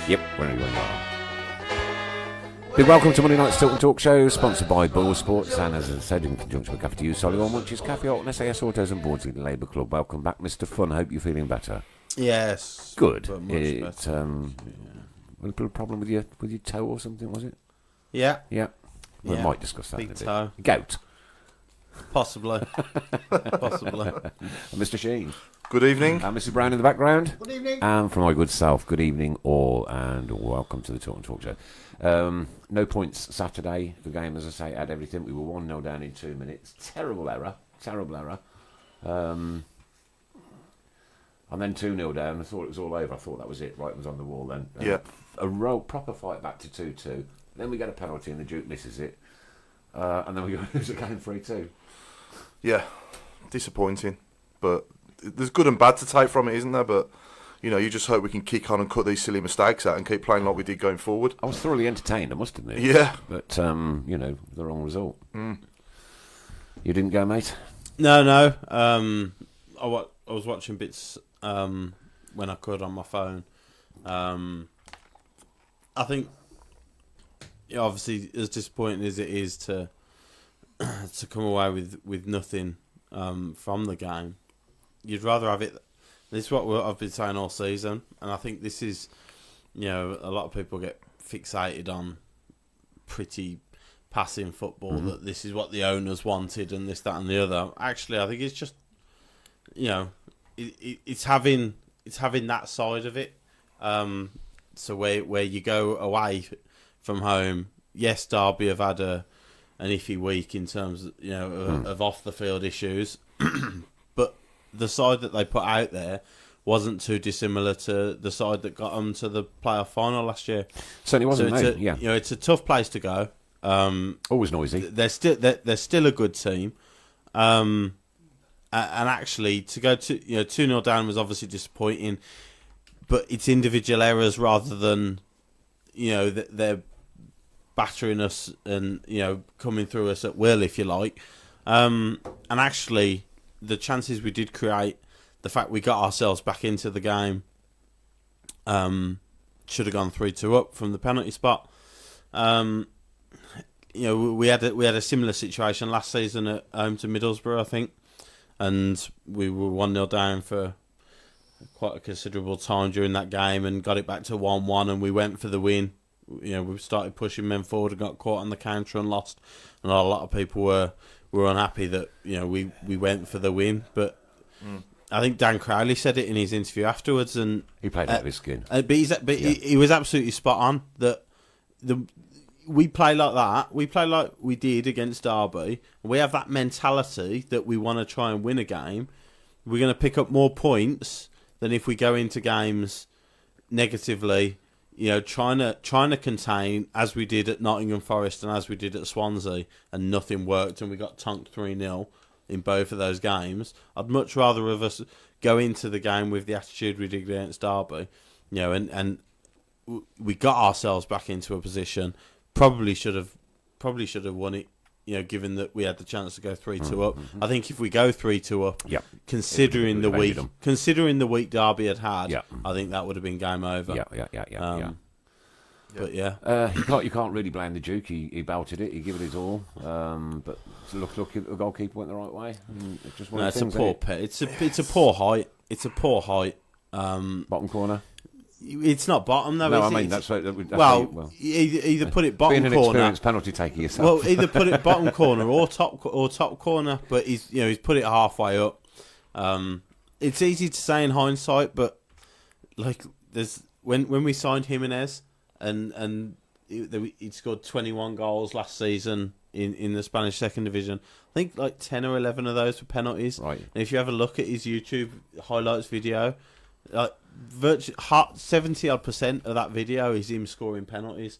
Yep, wherever you are. Big welcome to Monday night's Tilton Talk Show, sponsored by Bull Sports, and as I said, in conjunction with Cafe to You, Solihull Munches, Cafe Alton, SAS Autos and Boards League Labour Club. Welcome back, Mr. Fun. I hope you're feeling better. Yes. Good. But much better. A little problem with your toe or something, was it? Yeah. Yeah. We Yeah. might discuss that Big in a bit. toe. Gout. Possibly. Possibly. And Mr. Sheen. Good evening. And Mrs. Brown in the background. Good evening. And from my good self, good evening all, and welcome to the Tilton Talk Show. No points Saturday. The game, as I say, had everything. We were 1-0 down in 2 minutes. Terrible error. And then 2-0 down. I thought it was all over. I thought that was it. Right, it was on the wall then. Yeah. A proper fight back to 2-2. Then we get a penalty and the Duke misses it. And then we go lose the game 3-2. Yeah. Disappointing. But there's good and bad to take from it, isn't there? But, you know, you just hope we can kick on and cut these silly mistakes out and keep playing like we did going forward. I was thoroughly entertained, I must admit. Yeah. But, the wrong result. You didn't go, mate? No. I was watching bits when I could on my phone. I think, obviously, as disappointing as it is to come away with nothing from the game, you'd rather have it. This is what I've been saying all season, and I think this is, a lot of people get fixated on pretty passing football, that this is what the owners wanted and this, that and the other. Actually, I think it's just, it's having that side of it. So where you go away from home, yes, Derby have had an iffy week in terms of, of off the field issues, but the side that they put out there wasn't too dissimilar to the side that got them to the playoff final last year. Certainly wasn't. So It's it's a tough place to go. always noisy. They're still a good team, and actually to go to 2-0 down was obviously disappointing, but it's individual errors rather than they're battering us and coming through us at will, if you like. And actually, the chances we did create, the fact we got ourselves back into the game, should have gone 3-2 up from the penalty spot. We had a similar situation last season at home to Middlesbrough, I think, and we were 1-0 down for quite a considerable time during that game and got it back to 1-1, and we went for the win. We started pushing men forward and got caught on the counter and lost, and a lot of people were unhappy that we went for the win. But I think Dan Crowley said it in his interview afterwards, and He played out of his skin. he was absolutely spot on that we play like that. We play like we did against Derby. We have that mentality that we want to try and win a game. We're going to pick up more points than if we go into games negatively, trying to contain, as we did at Nottingham Forest and as we did at Swansea, and nothing worked, and we got tonked 3-0 in both of those games. I'd much rather of us go into the game with the attitude we did against Derby, and we got ourselves back into a position. Probably should have won it, given that we had the chance to go 3-2 up. I think if we go 3-2 up, considering the week Derby had, I think that would have been game over. Yeah. But yeah, You can't really blame the Duke. He belted it. He gave it his all. But look, the goalkeeper went the right way. It's just one of the things, it's a poor height. It's a poor height. Bottom corner. It's not bottom though. No, I mean that's either put it bottom being an corner. Experienced penalty taker yourself. Well, either put it bottom corner or top corner. But he's put it halfway up. It's easy to say in hindsight, but there's when we signed Jimenez and he scored 21 goals last season in the Spanish second division. I think 10 or 11 of those were penalties. Right. And if you have a look at his YouTube highlights video, virtually 70% of that video is him scoring penalties.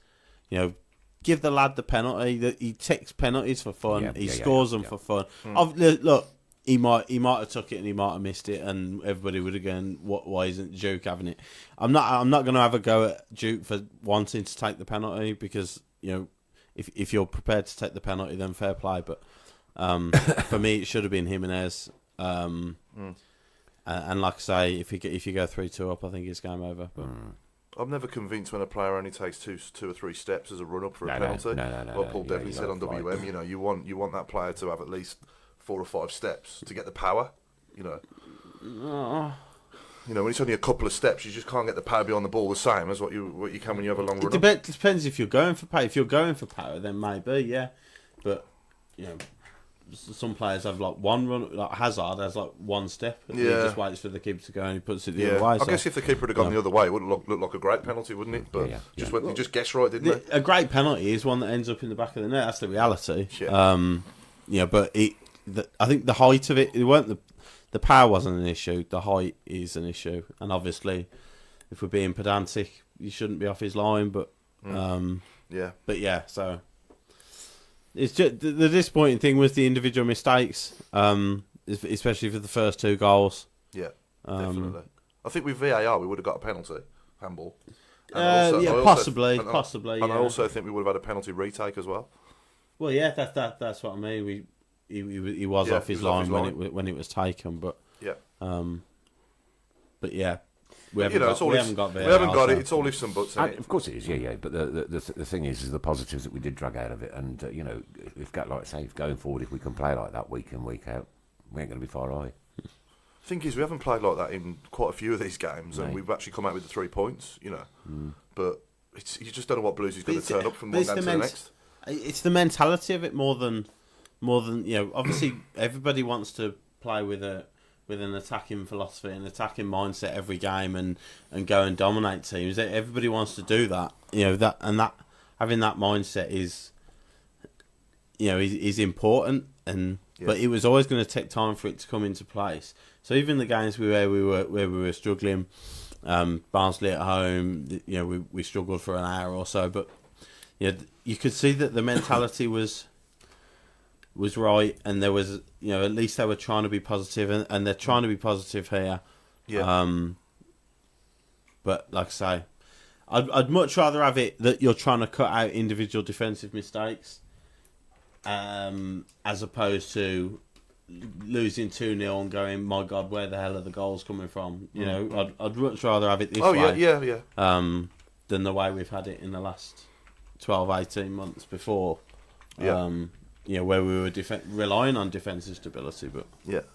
Give the lad the penalty. That he takes penalties for fun. He scores them for fun. Look, he might have took it and he might have missed it, and everybody would have gone, why isn't Duke having it? I'm not going to have a go at Duke for wanting to take the penalty, because if you're prepared to take the penalty, then fair play. But for me, it should have been Jimenez. And like I say, if you go 3-2 up, I think it's game over. But I'm never convinced when a player only takes two or three steps as a run up for a No, penalty. no. Like Paul Devlin said on WM, you want that player to have at least 4 or 5 steps to get the power. When it's only a couple of steps, you just can't get the power beyond the ball the same as what you can when you have a long run. It depends if you're going for power. If you're going for power, then maybe, yeah. But some players have like one run. Like Hazard has like one step. And he just waits for the keeper to go and he puts it the other way. I guess if the keeper had gone the other way, it would look like a great penalty, wouldn't it? But you just guessed right, didn't it? A great penalty is one that ends up in the back of the net. That's the reality. Yeah. But I think the height of it weren't the power wasn't an issue. The height is an issue, and obviously, if we're being pedantic, you shouldn't be off his line. But so. It's just the disappointing thing was the individual mistakes, especially for the first 2 goals. Yeah, definitely. I think with VAR we would have got a penalty, handball. Possibly. And I also think we would have had a penalty retake as well. Well, yeah, that's what I mean. He was off his line when it was taken, but we haven't got VAR. We haven't got it. It's all ifs and buts. Of course it is, yeah. But the thing is the positives that we did drag out of it, and if going forward, if we can play like that week in week out, we ain't going to be far away. Thing is, we haven't played like that in quite a few of these games, and we've actually come out with the 3 points. But you just don't know what Blues is going to turn up from one game to the next. It's the mentality of it more than obviously everybody wants to play with an attacking philosophy and attacking mindset every game and go and dominate teams. Everybody wants to do that. That having that mindset is important, but it was always going to take time for it to come into place. So even the games where we were struggling, Barnsley at home, we struggled for an hour or so, but you could see that the mentality was right, and there was at least they were trying to be positive, and they're trying to be positive here. But like I say, I'd much rather have it that you're trying to cut out individual defensive mistakes, as opposed to losing 2-0 and going, my God, where the hell are the goals coming from? I'd much rather have it this way. Than the way we've had it in the last 12, 18 months before. Where we were relying on defensive stability, but But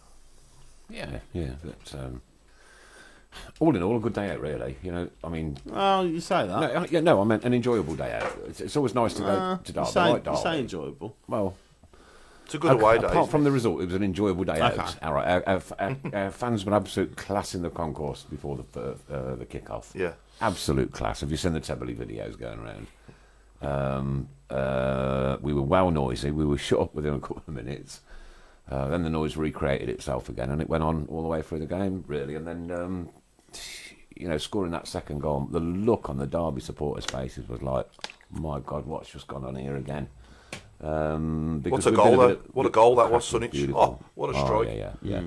all in all, a good day out, really. I mean, well, you say that. I meant an enjoyable day out. It's always nice to go to Derby. You say enjoyable. Well, it's a good away day. Apart from the result, it was an enjoyable day Okay. out. All right, our fans were absolute class in the concourse before the kick-off. Yeah, absolute class. Have you seen the Tebley videos going around? We were well noisy. We were shut up within a couple of minutes. Then the noise recreated itself again, and it went on all the way through the game, really. And then, scoring that second goal, the look on the Derby supporters' faces was like, my God, what's just gone on here again? What a goal, though. What a goal that was, Sunich. Oh, what a strike. Yeah.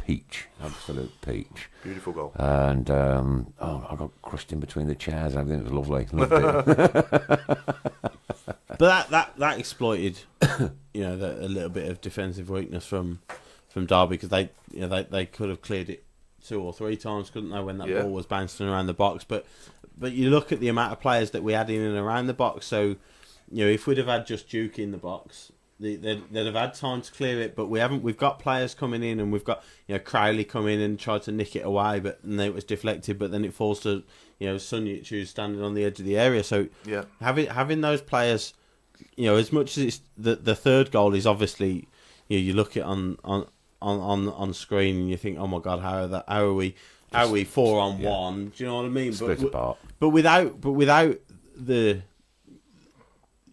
Peach. Absolute peach. Beautiful goal. And, I got crushed in between the chairs. I think it was lovely. Loved it. But that exploited, a little bit of defensive weakness from Derby, because they could have cleared it 2 or 3 times, couldn't they, when that ball was bouncing around the box? But you look at the amount of players that we had in and around the box. So, if we'd have had just Duke in the box, they'd have had time to clear it. But we haven't. We've got players coming in, and we've got Crowley come in and tried to nick it away, and then it was deflected. But then it falls to Sunjic, who's standing on the edge of the area. So having those players. As much as it's the third goal is obviously, you look at on screen and you think, oh my God, how are we 4-on-1? Do you know what I mean? Split apart. But without the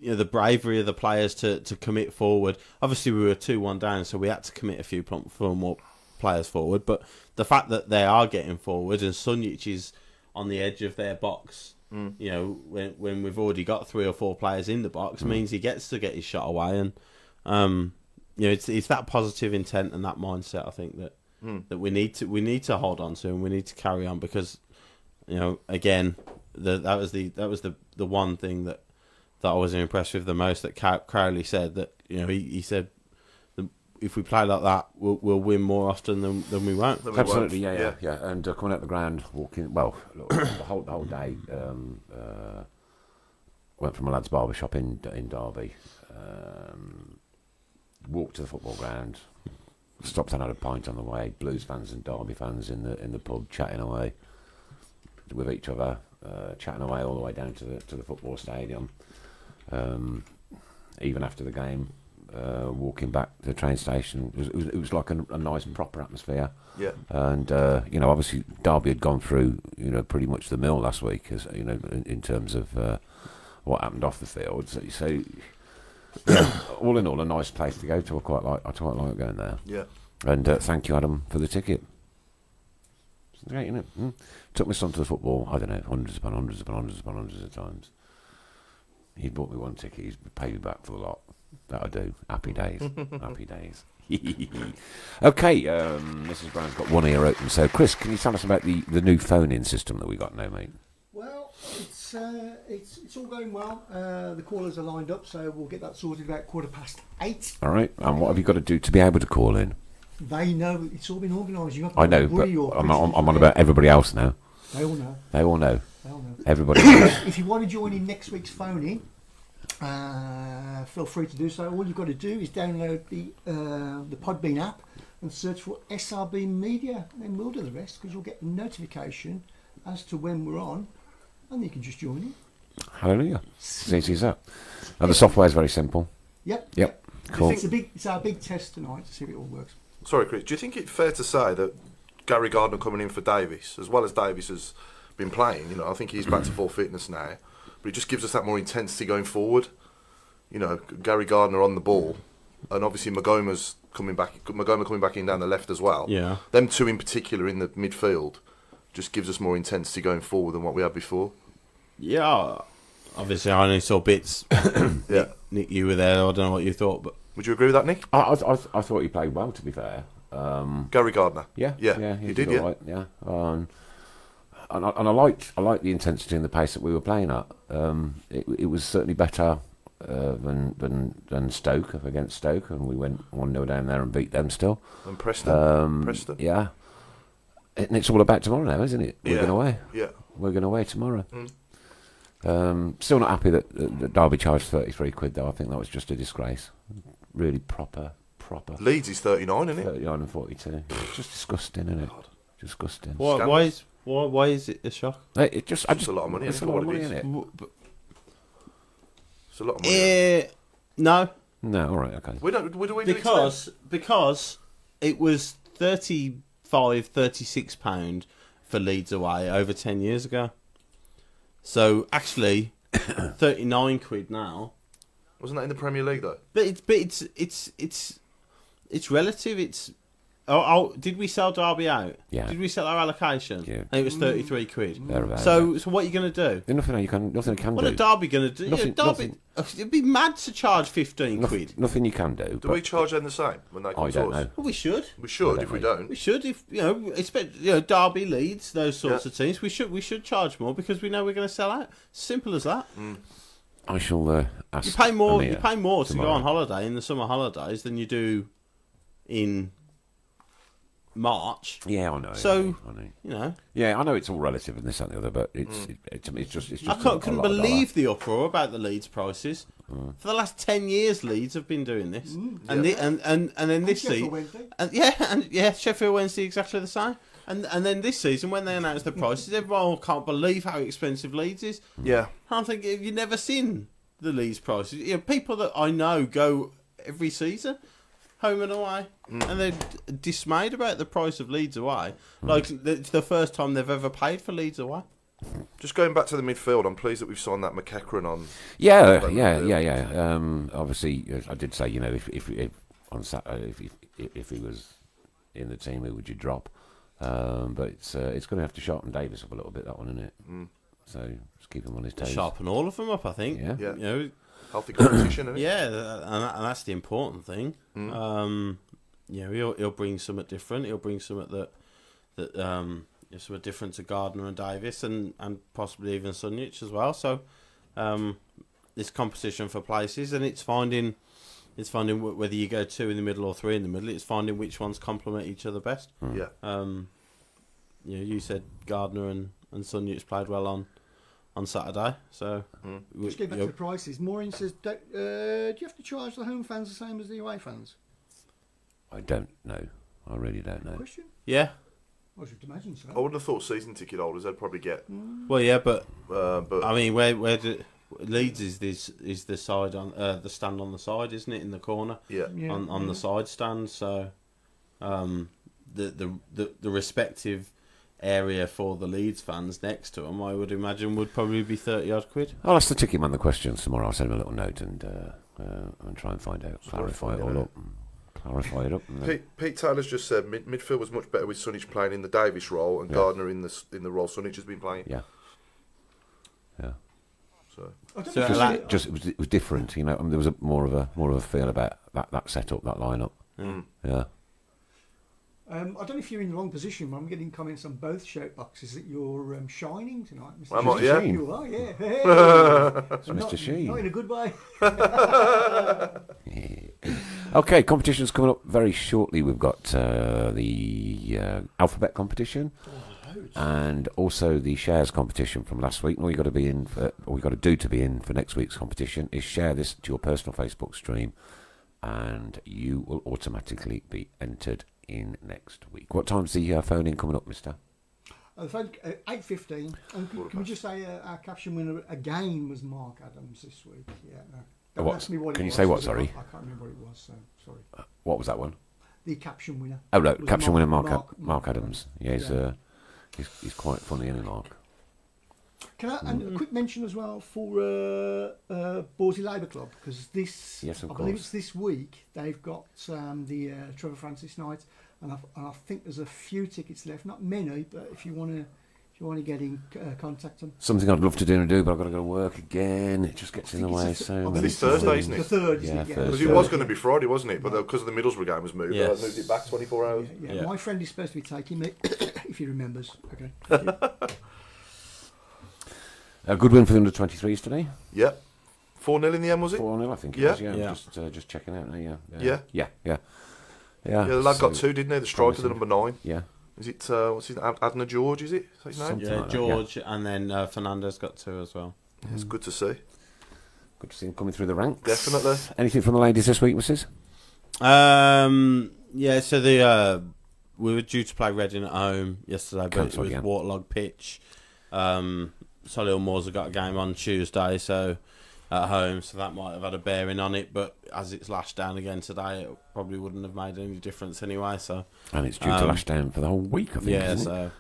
the bravery of the players to commit forward. Obviously, we were 2-1 down, so we had to commit a few more players forward. But the fact that they are getting forward and Sunjic is on the edge of their box. When we've already got 3 or 4 players in the box, means he gets to get his shot away, and it's that positive intent and that mindset, I think, that we need to hold on to, and we need to carry on, because again, that was the one thing that I was impressed with the most, that Crowley said, that he said if we play like that, we'll win more often than we won't. Absolutely, yeah. And coming out the ground, walking. Well, look, the whole day. Went from a lad's barber shop in Derby. Walked to the football ground. Stopped and had a pint on the way. Blues fans and Derby fans in the pub chatting away with each other, chatting away all the way down to the football stadium. Even after the game, walking back to the train station, it was like a nice proper atmosphere. Yeah. And obviously Derby had gone through pretty much the mill last week, as in terms of what happened off the field. So all in all, a nice place to go to. I quite like going there. Yeah. And thank you, Adam, for the ticket. It's great, isn't it? Took my son to the football, I don't know, hundreds of times. He bought me one ticket, he's paid me back for the lot. That'll do. Happy days. Happy days. Okay, Mrs. Brown's got one ear open. So, Chris, can you tell us about the new phone-in system that we got now, mate? Well, it's all going well. The callers are lined up, so we'll get that sorted about 8:15. All right, and what have you got to do to be able to call in? They know it's all been organised. I know, but I'm on about everybody else now. They all know. They all know. They all know. Everybody knows. If you want to join in next week's phone-in, feel free to do so. All you've got to do is download the Podbean app and search for SRB Media. Then we'll do the rest, because you'll get a notification as to when we're on, and you can just join in. Hallelujah. It's easy as that. And the software is very simple. Yep. Cool. It's our big test tonight to see if it all works. Sorry, Chris. Do you think it's fair to say that Gary Gardner coming in for Davis, as well as Davis has been playing, I think he's back to full fitness now, but it just gives us that more intensity going forward? Gary Gardner on the ball, and obviously Magoma coming back in down the left as well. Yeah. Them two in particular in the midfield just gives us more intensity going forward than what we had before. Yeah. Obviously, I only saw bits. Yeah. Nick, you were there. I don't know what you thought, but Would you agree with that, Nick? I thought he played well, to be fair. Gary Gardner. Yeah, he did. All right, yeah. And I liked the intensity and the pace that we were playing at. It was certainly better than Stoke against Stoke, and we went 1-0 down there and beat them still. And Preston. Yeah. And it's all about tomorrow now, isn't it? We're going away. Yeah. We're going away tomorrow. Still not happy that Derby charged £33 though. I think that was just a disgrace. Really proper. Leeds is 39, isn't it? 39 and 42. It's just disgusting, isn't it? God. Disgusting. why is it a shock? It's just a lot of money. It's a lot of money, isn't it? It's a lot of money. No. No, all right, okay. We don't Because it was £36 for Leeds away over 10 years ago. So actually, £39 now. Wasn't that in the Premier League though? But it's relative. It's did we sell Derby out? Yeah. Did we sell our allocation? Yeah. And it was £33. Thereabouts. So what are you going to do? There's nothing you can What do. are Derby going to do? Nothing. It'd be mad to charge £15. Nothing you can do. Do but we charge them the same when they come I to don't us? know. Well, we should. We should. I If we don't don't, We should, if expect Derby, Leeds, those sorts of teams. We should charge more because we know we're going to sell out. Simple as that. I shall ask. You pay more. Amir You pay more to go tomorrow. on holiday in the summer holidays than you do in March. Yeah, I know. So, I know. You know, Yeah, I know it's all relative and this and the other, but it's just. I couldn't believe the uproar about the Leeds prices. For the last 10 years, Leeds have been doing this, and then this Sheffield season, Wednesday. Sheffield Wednesday exactly the same. And then this season, when they announced the prices, everyone can't believe how expensive Leeds is. yeah. I'm thinking, you've never seen the Leeds prices. People that I know go every season, home and away, and they're dismayed about the price of Leeds away. Like, it's the first time they've ever paid for Leeds away. Just going back to the midfield, I'm pleased that we've signed that McEachran on. Yeah. Obviously, I did say, if on Saturday, if he was in the team, who would you drop? But it's going to have to sharpen Davis up a little bit, that one, isn't it? So just keep him on his toes. Sharpen all of them up, I think. Yeah. Healthy competition, isn't it? Yeah, and that's the important thing. He'll bring something different. He'll bring something that something different to Gardner and Davis, and possibly even Sunjic as well. So, this competition for places, and it's finding It's finding whether you go 2 in the middle or 3 in the middle. It's finding which ones complement each other best. Yeah. You said Gardner and Sunya's played well on Saturday. So Just get back to the prices. Maureen says, do you have to charge the home fans the same as the away fans? I don't know. I really don't know. Question? yeah, I should imagine so. I wouldn't have thought season ticket holders they'd probably get. well, yeah, but But I mean, where do Leeds is the side on the stand on the side, isn't it, in the corner? yeah. Yeah, on the side stand. So the respective area for the Leeds fans next to them, I would imagine, would probably be 30 odd quid. I'll ask the ticket man the questions tomorrow. I'll send him a little note and try and find out, clarify it all up. Clarify it up. Pete Taylor's just said midfield was much better with Sunich playing in the Davis role and Gardner in the role Sunich has been playing. Yeah. Yeah. So I don't So know if like- it's- Just it was different, you know. I mean, there was more of a feel about that setup, that lineup. Yeah. I don't know if you're in the wrong position, but I'm getting comments on both shout boxes that you're shining tonight. Mr. Am I? Sheen. Yeah. You are, yeah. Hey. It's Mr. Not Sheen. in a good way. Okay, competition's coming up very shortly. We've got the alphabet competition and also the shares competition from last week. And all you got to be in for, all you got to do to be in for next week's competition is share this to your personal Facebook stream, and you will automatically be entered in next week. What time's the phone in coming up, Mister? 8:15. And can we just say our caption winner again was Mark Adams this week? Yeah. No. Don't What? ask me what Can it you was, say what, 'cause sorry? I can't remember what it was, so sorry. What was that one? The caption winner. Oh no, Was caption winner Mark Mark Adams. Yeah, Yeah. He's quite funny, isn't he, Mark? Can I, and a quick mention as well for Borsey Labour Club, because this, Yes, of I believe course. it's this week, they've got the Trevor Francis night, and I think there's a few tickets left, not many, but if you want to get in, contact them. Something I'd love to do, but I've got to go to work again. It just gets in the way. So It's Thursday, isn't it? The third, isn't Yeah, it? Thursday. because it was going to be Friday, wasn't it? But because of the Middlesbrough game was moved, Yes. they moved it back 24 hours. Yeah. Yeah. My friend is supposed to be taking me, if he remembers. Okay. Thank you. A good win for the under 23s today. Yeah. 4-0 in the end, was it? 4-0, I think it Yeah. was. Yeah, Yeah. Just checking out now. Yeah. Yeah. Yeah. Yeah, the lad got so- 2, didn't he? The striker, the number 9. Yeah. Is it, what's his name? Adna George, is it? Is that his name? Something Yeah, like that, George, and then Fernandez got 2 as well. Yeah, it's good to see. Good to see him coming through the ranks. Definitely. Anything from the ladies this week, Mrs.? Yeah, so we were due to play Reading at home yesterday, but Cancelled, it was yeah. waterlogged pitch. Solihull Moors have got a game on Tuesday, so at home, so that might have had a bearing on it. But as it's lashed down again today, it probably wouldn't have made any difference anyway. So And it's due to lash down for the whole week, I think. yeah, isn't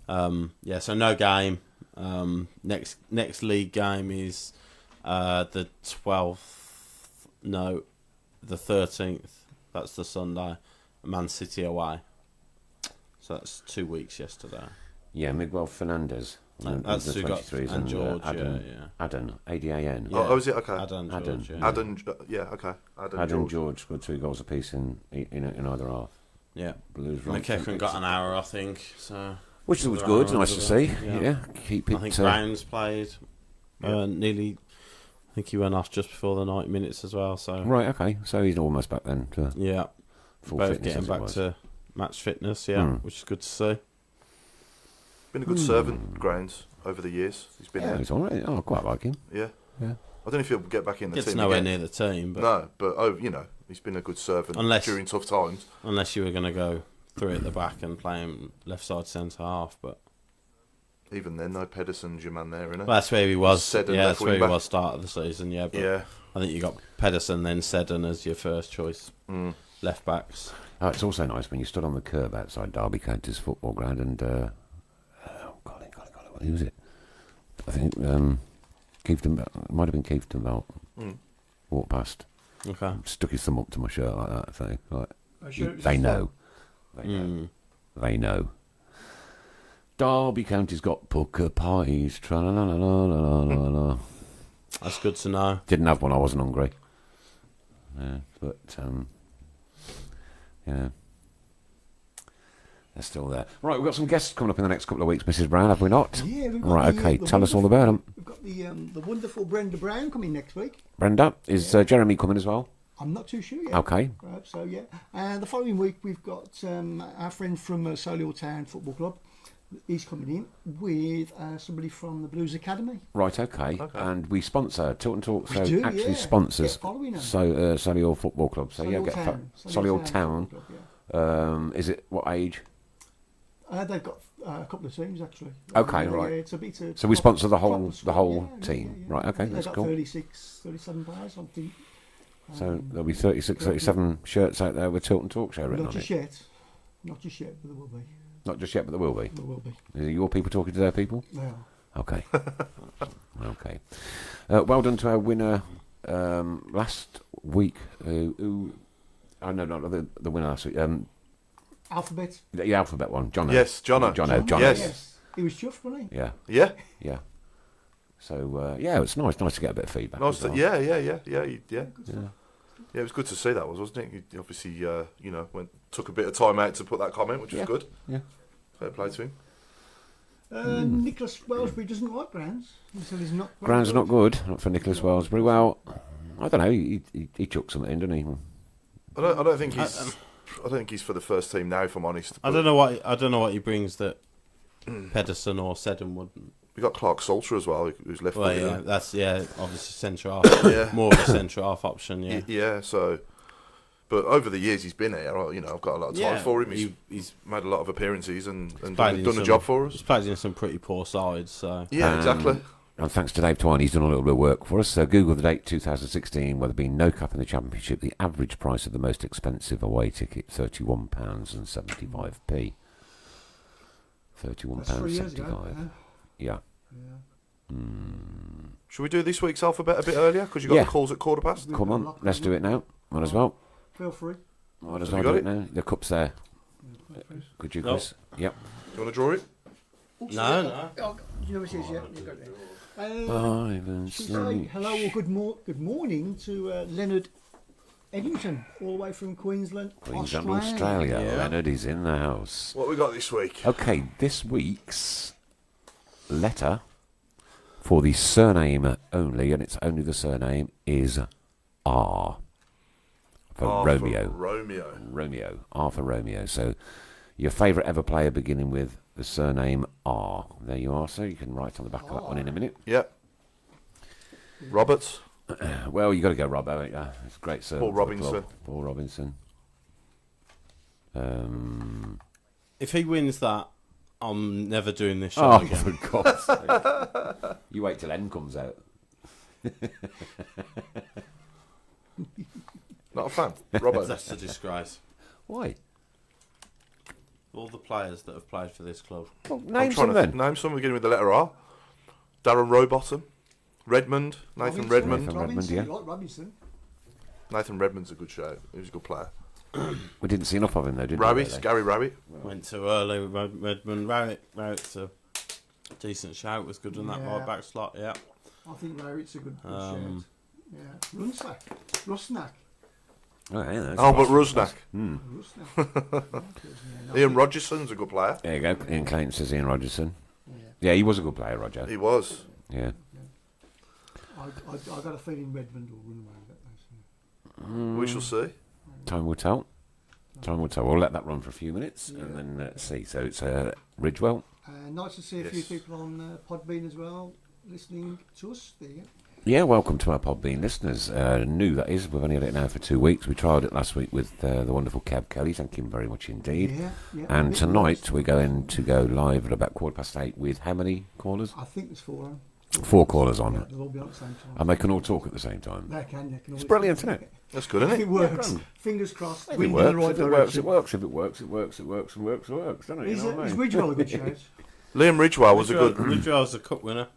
it? so no game. Next league game is the 12th. No, the 13th. That's the Sunday. Man City away. So that's 2 weeks yesterday. Yeah, Miguel Fernandez. That's the who got 23s, and George. Adan, yeah. Adan, Adan. Yeah. Oh, is it? Okay. Adan Adan. George. Yeah. Adam, yeah, okay. Adam Adan George. George scored 2 goals apiece in either half. Yeah. Blues McKeffen got an hour, I think. So which was An good, hour nice to as well. see. Yeah. Yeah, keep it. I think Brown's played Yeah. nearly. I think he went off just before the 90 minutes as well. So Right, okay. So he's almost back then to yeah, full both fitness. getting as it back was. to match fitness. Yeah, which is good to see. Been a good servant, Grounds, over the years. He's been Yeah, there. he's all right. Oh, I quite like him. Yeah. Yeah. I don't know if he'll get back in the Gets team nowhere again. near the team, but No, but he's been a good servant Unless- during tough times. unless you were going to go 3 at the back and play him left side centre half, but Even then, no Pedersen's your man there, innit? well, that's where he was. Seddon Yeah, left that's where wing he back. was start of the season. Yeah, but Yeah. I think you got Pedersen then Seddon as your first choice left backs. Oh, it's also nice when you stood on the curb outside Derby County's football ground and golly, who was it? I think Keefton, it might have been Keefton Belt. Walked past, Okay. stuck his thumb up to my shirt like that. Thing, like I'm sure it was they his know, they know. Derby County's got pucker pies. Tra-la-la-la-la-la-la-la. That's good to know. Didn't have one. I wasn't hungry. Yeah, but yeah, they're still there. Right, we've got some guests coming up in the next couple of weeks, Mrs. Brown, have we not? Yeah, we've got Right, the, okay. the Tell us all wonderful- about them. We've got the wonderful Brenda Brown coming next week. Brenda, is Jeremy coming as well? I'm not too sure yet. Okay. So yeah, and the following week we've got our friend from Solihull Town Football Club. He's coming in with somebody from the Blues Academy. Right, okay. And we sponsor Tilton Talk, so do, actually yeah. sponsors Get following them. Solihull Football Club. So Solihull yeah, Town. Solihull Town. Football Club, Is it what age? they've got a couple of teams actually. Okay, Yeah, right. yeah, it's a bit of So we sponsor the whole proper squad, team. yeah. Right, okay, They've that's got cool. 37 players, I think. So there'll be 36, 37 shirts out there with Tilton Talk Show written Not on just it. yet. Not just yet, but there will be. Not just yet, but there will be. There will be. Is it your people talking to their people? They are. Okay. Okay. Well done to our winner last week. No, the winner last week. Alphabet. The alphabet one, Jono. Yes, Jono. Jono. Yes. He was chuffed, wasn't he? Yeah, Yeah. yeah. So yeah, it's nice to get a bit of feedback. Nice. as well. Yeah. Good stuff. Yeah, it was good to see that, wasn't it? He obviously, took a bit of time out to put that comment, which was good. Yeah. Fair play to him. Nicholas Wellsbury doesn't like grounds. He said he's not. Ground's not good, not for Nicholas Wellsbury. Well, I don't know. He chucked something in, didn't he? I don't think he's. I don't think he's for the first team now, if I'm honest. I don't know what he brings that Pedersen or Seddon wouldn't. We got Clark Salter as well, who's left. Well, footed. that's obviously centre half. Yeah. More of a centre half option. Yeah. Yeah. So, but over the years he's been here. I've got a lot of time for him. He's made a lot of appearances and done the job for us. He's played in some pretty poor sides. So Yeah, exactly. And thanks to Dave Twine, he's done a little bit of work for us. So Google the date 2016, where there being no cup in the Championship. The average price of the most expensive away ticket, £31.75p. £31.75. Yeah. Should we do this week's alphabet a bit earlier? Because you got Yeah. the calls at 15:15. Come on, let's do it now. Might as well. Feel free. Might as Have well you do got it now. The cup's there. Could you, Chris? Yep. Do you want to draw it? no. Oh, you know what it is, yeah? You've got it. Silence. Should we say hello or good morning to Leonard Eddington, all the way from Queensland, Queensland, Australia. Yeah. Leonard is in the house. What we got this week? Okay, this week's letter for the surname only, and it's only the surname, is R. For Romeo. Romeo. R for Romeo. So your favourite ever player beginning with the surname R. There you are, so you can write on the back of that one in a minute. Yep. Roberts. Well, you got to go Robbo, ain't you? It's a great surname. Paul Robinson. Paul Robinson. If he wins that, I'm never doing this show Oh, again. for God's sake. You wait till N comes out. Not a fan. Robbo. That's a disgrace. Why? All the players that have played for this club. Well, I'm name trying some to then. name some beginning with the letter R. Darren Rowbottom. Redmond. Nathan Redmond. Nathan Redmond, yeah. You like Robinson? Nathan Redmond's a good shout. He's a good player. We didn't see enough of him though, did we? Rabbit. really? Gary Rabbit. Went too early with Redmond. Rowett a decent shout. Was good in that Yeah. right back slot. Yeah. I think Rowit's a good shout. Yeah. Rusnak. Oh, yeah, that's Albert Rusnak. Rusnak. Ian Rogerson's a good player. There you go. Ian Clayton says Ian Rogerson. Yeah. Yeah, he was a good player, Roger. He was. Yeah. I got a feeling Redmond will run away with that. We shall see. Time will tell. Time will tell. We'll let that run for a few minutes and then see. So it's Ridgewell. Nice to see a few Yes. people on Podbean as well, listening to us. There you go. Yeah, welcome to our Podbean listeners. New, that is. We've only had it now for 2 weeks. We trialled it last week with the wonderful Kev Kelly. Thank him very much indeed. Yeah. And tonight we're going to go live at about 8:15 with how many callers? I think there's 4 on. 4 callers on. Yeah, they'll all be on at the same time. And they can all talk at the same time. They can It's brilliant, isn't it? That's good, If isn't it it? works, fingers crossed. If it wind in works, the right if it works, direction. it works. If it works, it works, it works, and works, doesn't it? You Is know what I mean? Ridgewell a good shout? Liam Ridgewell was a good. Ridgewell's a cup winner.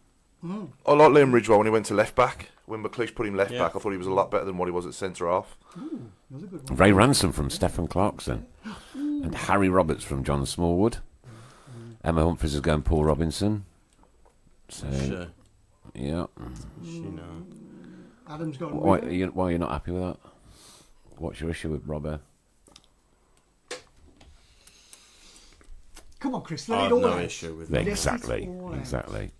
I like Liam Ridgewell when he went to left back. When McLeish put him left Yeah. back, I thought he was a lot better than what he was at centre half. Was a good one. Ray Ransom from Stephen Clarkson. And Harry Roberts from John Smallwood. Emma Humphries is going Paul Robinson. So, Sure. yeah. You know. Adam's got Why are you not happy with that? What's your issue with Robert? Come on, Chris, I let it have all no out. issue with that. Exactly. all out. Exactly.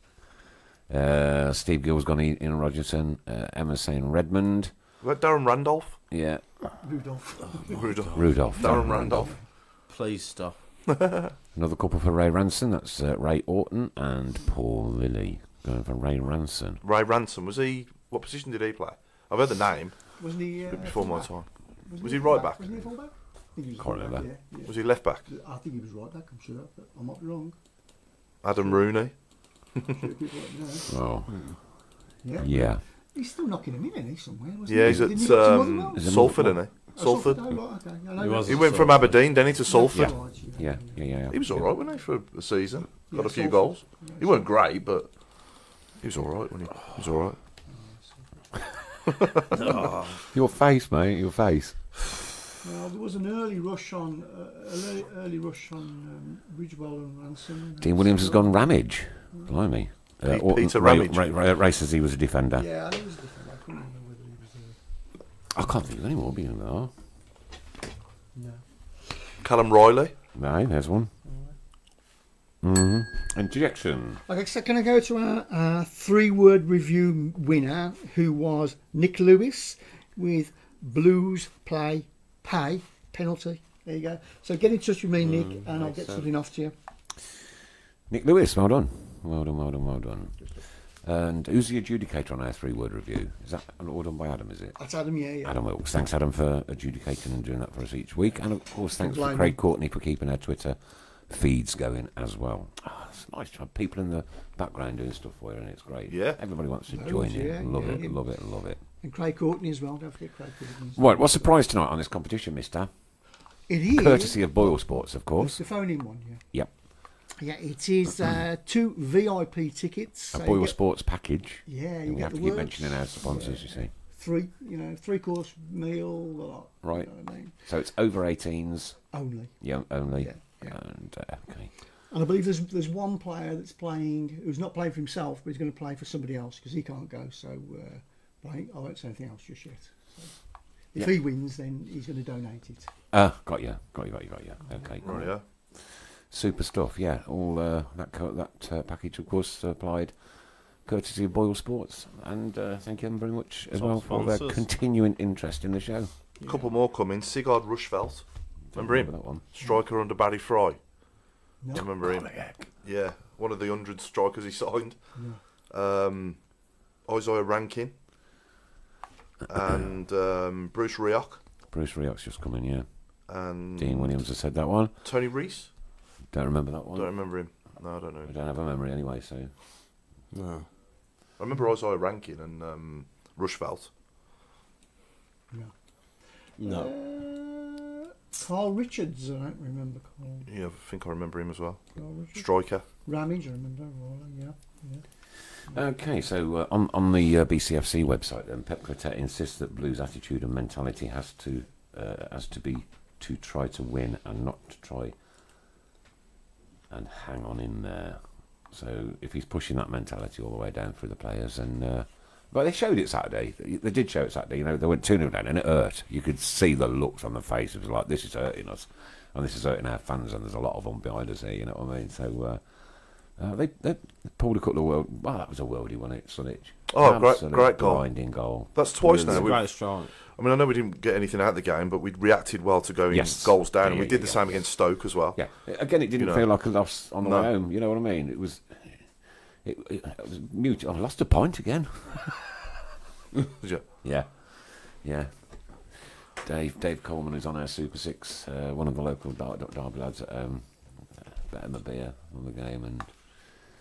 Steve Gill's gone Ian Rogerson. Emma's saying Redmond. What about Darren Randolph? Yeah. Rudolph. Rudolph. Darren Randolph. Please stop. Another couple for Ray Ranson. That's Ray Orton and Paul Lilly. Going for Ray Ranson. Ray Ransom, was he? What position did he play? I've heard the name Wasn't he? before my fullback? time. Was he right back? Wasn't he fullback? I think he was Can't fullback, remember. yeah. Was he left back? I think he was right back, I'm sure, but I might be wrong. Adam Rooney. I'm sure people let me know. Oh, Yeah. yeah. He's still knocking him in, isn't he, somewhere? Wasn't Yeah, he? he's at Didn't he go to Motherwell? Is it Salford, Motherwell? isn't he? Oh, Salford. Oh, right, okay. I know He that. was He went from Aberdeen, then he to Salford. Yeah. Right, Yeah. He was all right, wasn't he, for a season? Got Yeah, a few Salford. goals. Yeah, He weren't great, but he was all right when he was all right. Your face, mate. Your face. Well, there was an early rush on, Ridgewell and Ransom. Dean Williams has gone Ramage. Blimey. Peter Ray, Ramage. Ray says he was a defender. Yeah, I think it was different. I couldn't remember whether he was I can't think of any more being there. no. Callum Riley. No, there's one. Interjection. Okay, so can I go to our 3-word review winner, who was Nick Lewis, with Blues Play Pay penalty. There you go. So get in touch with me, Nick, and I'll get something off to you. Nick Lewis, well done. Well done. And who's the adjudicator on our 3-word review? Is that all done by Adam, is it? That's Adam, yeah. Adam Wilkes. Thanks, Adam, for adjudicating and doing that for us each week. And, of course, thanks for Blame Craig him. Courtney for keeping our Twitter feeds going as well. Oh, it's nice to have people in the background doing stuff for you, and it's great. Yeah. Everybody wants to Loads, join yeah, in. Love yeah. it, love it, love it. And Craig Courtney as well. Don't forget Craig Courtney. Right, what's the prize tonight on this competition, mister? It is. Courtesy of Boyle Sports, of It's course. the phone-in one, yeah. Yep. Yeah, it is 2 VIP tickets. A So you Boyle get- Sports package. Yeah, And you we get have the to keep works. mentioning our sponsors, you see. 3-course meal, the lot. Right. You know what I mean? So it's over 18s, Only. young only. Yeah, yeah. And, okay. And I believe there's one player that's playing who's not playing for himself, but he's going to play for somebody else because he can't go. So I won't say anything else just yet. So if he wins, then he's going to donate it. Got you. Okay, cool. Right, yeah. Super stuff, yeah. All that package, of course, supplied courtesy of Boyle Sports. And thank you very much as Top well for their sponsors. continuing interest in the show. A couple more coming. Sigurd Rushfeldt. Remember him? that one? Striker under Barry Fry. No. Remember him? Yeah, one of the 100 strikers he signed. Isaiah Rankin. And Bruce Rioch. Bruce Rioch's just coming, yeah. And Dean Williams has said that one. Tony Reese. Don't remember that one. Don't remember him. No, I don't know. I don't have a memory anyway, so. No. I remember Isaiah Rankin and Rushfeldt. No. Carl Richards, I don't remember Carl. Yeah, I think I remember him as well. Carl Richards. Striker. Ramage, I remember. Roller, yeah. Okay, so on the BCFC website, then Pep Clotet insists that Blues' attitude and mentality has to be to try to win and not to try and hang on in there. So if he's pushing that mentality all the way down through the players, and but they showed it Saturday. They did show it Saturday. You know, they went 2-0 down, and it hurt. You could see the looks on the face. It was like, this is hurting us, and this is hurting our fans, and there's a lot of them behind us here. You know what I mean? So. They pulled a couple of world. Well, that was a worldie, wasn't it, Sunich? Oh, Absolute great goal. blinding goal. That's twice It's now. a We've- great strike. I mean, I know we didn't get anything out of the game, but we reacted well to going Yes. goals down, and Yeah, we did yeah, the same against Stoke as well. Yeah. Again, it didn't You know. feel like a loss on the No. way home. You know what I mean? It was mute. I lost a point again. Did you? Yeah. Dave Coleman, who's on our Super Six, one of the local Derby lads, bet him a beer on the game, and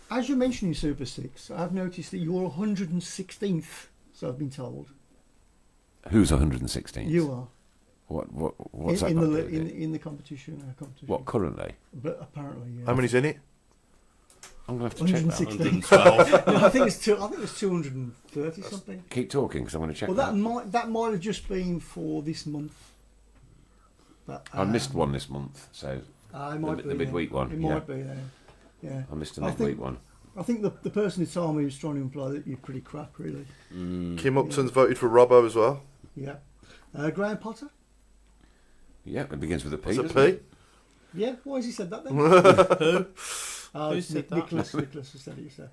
As you're mentioning Super 6, I've noticed that you're 116th, so I've been told. who's 116th? You are. What's that? in got the to do with it? in the competition. What currently? But apparently, yeah. How many's in it? I'm gonna have to check that. 116. 112. No, I think it's 230 something. Keep talking because I'm going to check Well, that. that might have just been for this month. But, I missed one this month, so it might the be midweek then. one, It yeah. might be there. Yeah. I missed the I midweek think- one. I think the person who told me was trying to imply that you're pretty crap, really. Kim Upton's voted for Robbo as well. Yeah. Graham Potter? Yeah, it begins with a P. What's a doesn't it? P? Yeah. Why has he said that then? Who? Oh, Who it's said that? Nicholas has said it.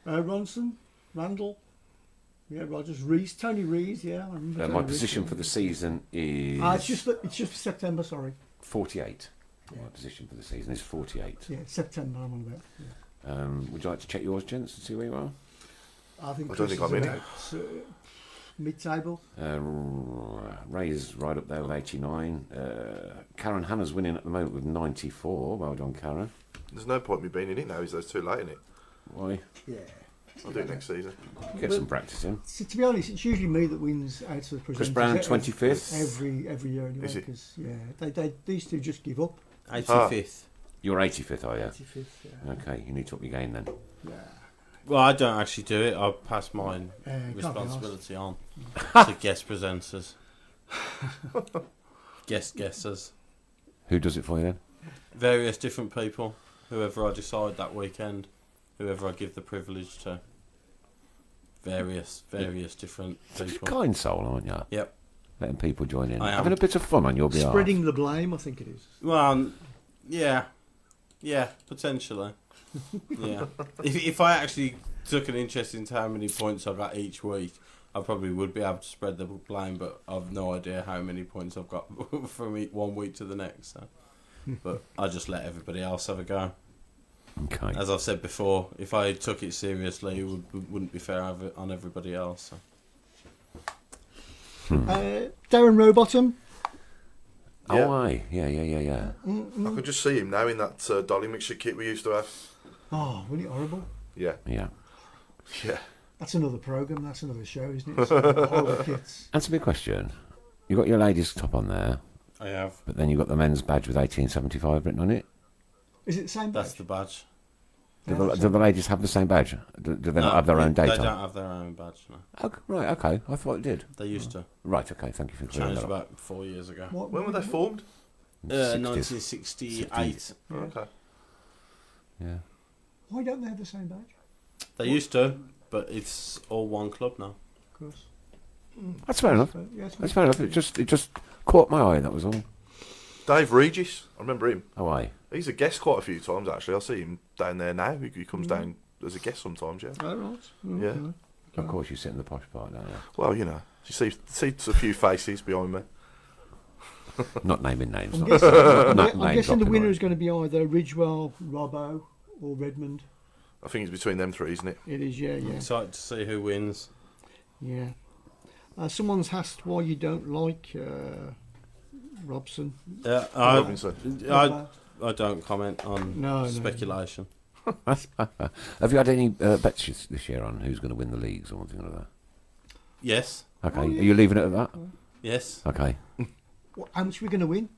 Ronson? Randall? Yeah, Rogers, Rees, Tony Rees. Yeah, I remember My Tony Rees, position yeah. for the season is It's just for September. Sorry. 48. Yeah. My position for the season is 48. Yeah, September. I'm on about. Yeah. Would you like to check yours, gents, and see where you are? I think I don't Chris think I'm is in it. about, mid-table. Ray's right up there with 89. Karen Hanna's winning at the moment with 94. Well done, Karen. There's no point me being in it now. Is there's too late in it? Why? Yeah. I'll do it next season. Get some practice in. So, to be honest, it's usually me that wins out of the presenters. Chris Brown, 25th. Every year anyway. Is it? Because these two just give up. 85th. You're 85th, are you? 85th. Yeah. Okay, you need to up your game then. Yeah. Well, I don't actually do it. I pass mine Can't be responsibility on to guest presenters. Guessers. Who does it for you then? Various different people. Whoever I decide that weekend. Whoever I give the privilege to. Various different Such a people. kind soul, aren't you? Yep. Letting people join in. I am. Having a bit of fun on your behalf. Spreading the blame, I think it is. Well, yeah, potentially. Yeah, if I actually took an interest into how many points I got each week, I probably would be able to spread the blame. But I've no idea how many points I've got from one week to the next. So. But I just let everybody else have a go. Okay. As I've said before, if I took it seriously, it wouldn't be fair on everybody else. So. Darren Rowbottom. Yeah. Oh, aye. Yeah. I could just see him now in that dolly mixture kit we used to have. Oh, wasn't it horrible? Yeah. Yeah. Yeah. That's another programme, that's another show, isn't it? Horrible kits. Answer me a question. You got your ladies' top on there, I have. but then you got the men's badge with 1875 written on it. Is it the same badge? That's the badge. Do the ladies have the same badge? Do they not have their own date They on? don't have their own badge. No, Okay, right, okay. I thought it did. they used to. Right, okay. Thank you for clearing Changed that up. about 4 years ago. When were they formed? 1968. Yeah. Okay. Yeah. Why don't they have the same badge? They used to, but it's all one club now. Of course. That's fair enough. Yeah, it's That's fair enough. It just caught my eye, that was all. Dave Regis, I remember him. Oh, aye. He's a guest quite a few times actually. I see him down there now. He comes down as a guest sometimes. Yeah. Oh, right. Yeah. Of course, you sit in the posh part, don't you? Well, you know, you see a few faces behind me. Not naming names. I'm not- guessing, not I'm name guessing the dropping, winner right. is going to be either Ridgewell, Robbo, or Redmond. I think it's between them three, isn't it? It is, yeah. Excited to see who wins. Yeah. Someone's asked why you don't like Robson. Yeah, Robinson. Robbo. I don't comment on No. speculation. Have you had any bets this year on who's going to win the leagues or anything like that? Yes. Okay, Oh, yeah. are you leaving it at that? Yes. Okay. How much are we going to win?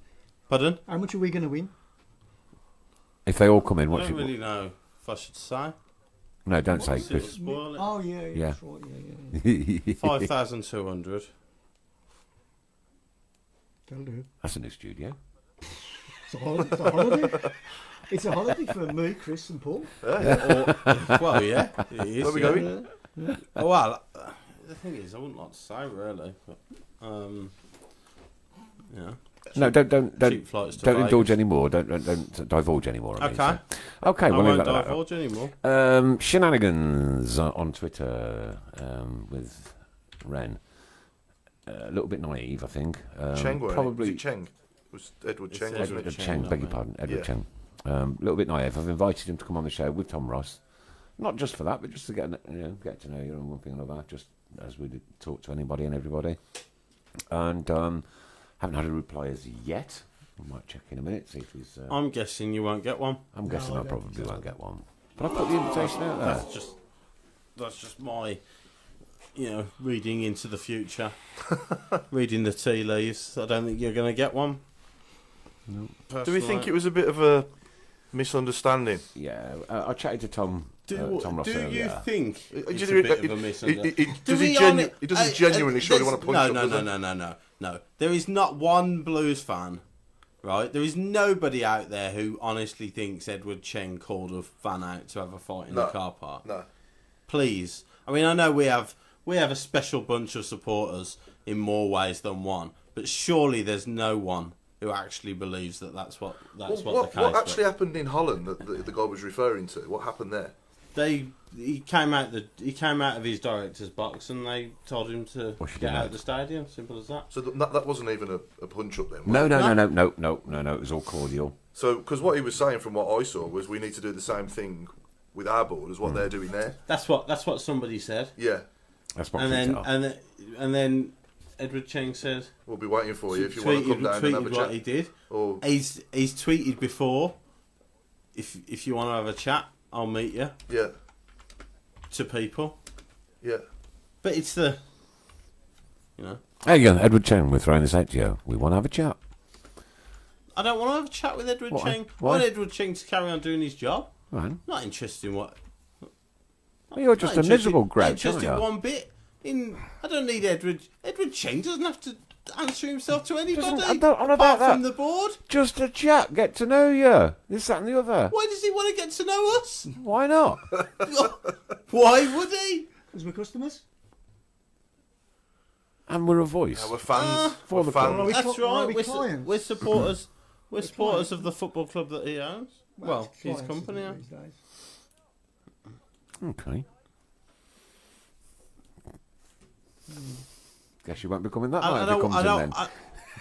Pardon? How much are we going to win? If they all come in, I what don't should... really know if I should say. No, don't say, It'll Chris. spoil it. Oh, yeah. Yeah. That's right. Yeah. 5,200. That'll do. That's a new studio. It's a holiday. It's a holiday for me, Chris, and Paul. Well, yeah, it is. Where we yeah. going? Oh, well, the thing is, I wouldn't like to say really, but yeah. No, don't Cheap flights to don't Vegas. indulge anymore. Don't divulge anymore. I mean, Okay. so. Okay. I Well, won't leave that at divulge anymore. that. Shenanigans on Twitter with Ren. A little bit naive, I think. Cheng, wasn't it? probably Was it Cheng? It was Edward It's Cheng, Edward wasn't Edward it? Cheng, Cheng. not Beg your me. pardon, Edward Yeah. Cheng. A little bit naive. I've invited him to come on the show with Tom Ross, not just for that, but just to get to know you and one thing and another, just as we did talk to anybody and everybody. And haven't had a reply as yet. I might check in a minute, see if he's. I'm guessing you won't get one. I'm guessing I I don't probably think so. won't get one. But I put the invitation out there. That's just my, reading into the future, reading the tea leaves. I don't think you're going to get one. Do we think it was a bit of a misunderstanding? Yeah, I chatted to Tom. Tom Ross Do earlier. you think Do it's you a think bit of a misunderstanding? He doesn't genuinely surely want to punch up, does he? No. There is not one Blues fan, right? There is nobody out there who honestly thinks Edward Cheng called a fan out to have a fight in the No. car park. No. Please. I mean, I know we have a special bunch of supporters in more ways than one, but surely there's no one who actually believes that's what the case What was. actually happened in Holland that the guy was referring to? What happened there? He came out of his director's box and they told him to get out of the stadium. Simple as that. So that wasn't even a punch up then. No. It was all cordial. So because what he was saying from what I saw was we need to do the same thing with our board as what they're doing there. That's what somebody said. Yeah. That's what. And then Edward Cheng said, "We'll be waiting for you if you want to come down and have a chat." What he did. Or He's tweeted before. If you want to have a chat, I'll meet you. yeah. To people. Yeah. But it's the, There you go, Edward Cheng. We're throwing this out to you. We want to have a chat. I don't want to have a chat with Edward Cheng. I Why? want Edward Cheng to carry on doing his job. Right. Not interested in what. Well, you're just a miserable grouch, Not aren't interested you? one bit. I don't need Edward. Edward Cheng doesn't have to answer himself to anybody. I don't know about apart that. from the board. Just a chat, get to know you. This, that, and the other. Why does he want to get to know us? Why not? Why would he? Because we're customers. And we're a voice. Yeah, we're fans. For the club. Well, we That's cl- right. we clients. We're supporters. We're supporters clients. of the football club that he owns. Well, it's his clients, company. isn't it, these days? Okay. Guess you won't be coming that night if he comes in then.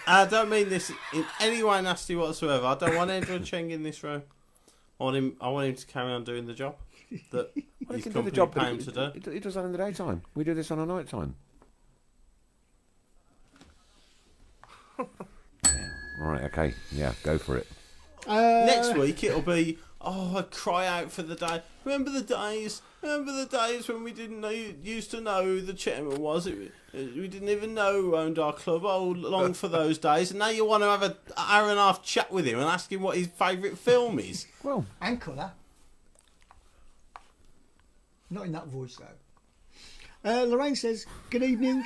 I don't mean this in any way nasty whatsoever. I don't want Edward Cheng in this room. I want him to carry on doing the job that Well, he his can do company the job, pay but him to do. he does that in the daytime. We do this on a night time. Right, okay. Yeah, go for it. Next week it'll be, I cry out for the day. Remember the days when we didn't used to know who the chairman was. We didn't even know who owned our club. Oh, long for those days. And now you want to have an hour and a half chat with him and ask him what his favourite film is. Well, And colour. Not in that voice, though. Lorraine says, good evening.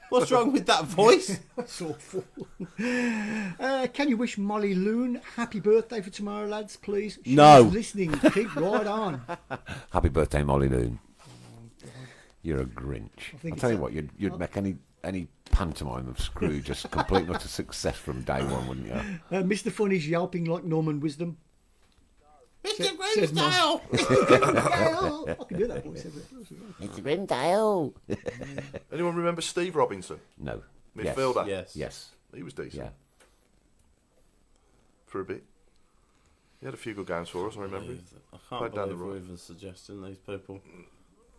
What's wrong with that voice? That's awful. Can you wish Molly Loon happy birthday for tomorrow, lads, please? She's No. listening. Keep right on. happy birthday, Molly Loon. You're a Grinch. think I'll tell you it's what, you'd make any pantomime of Scrooge just complete and utter success from day one, wouldn't you? Mr. Funny's yelping like Norman Wisdom. Mr. says Grimsdale! I can do that voice. It's Grimdale. Anyone remember Steve Robinson? No. Midfielder? Yes. Yes. He was decent. Yeah. For a bit. He had a few good games for us, I remember. I can't Right down the believe we're road. even suggesting these people.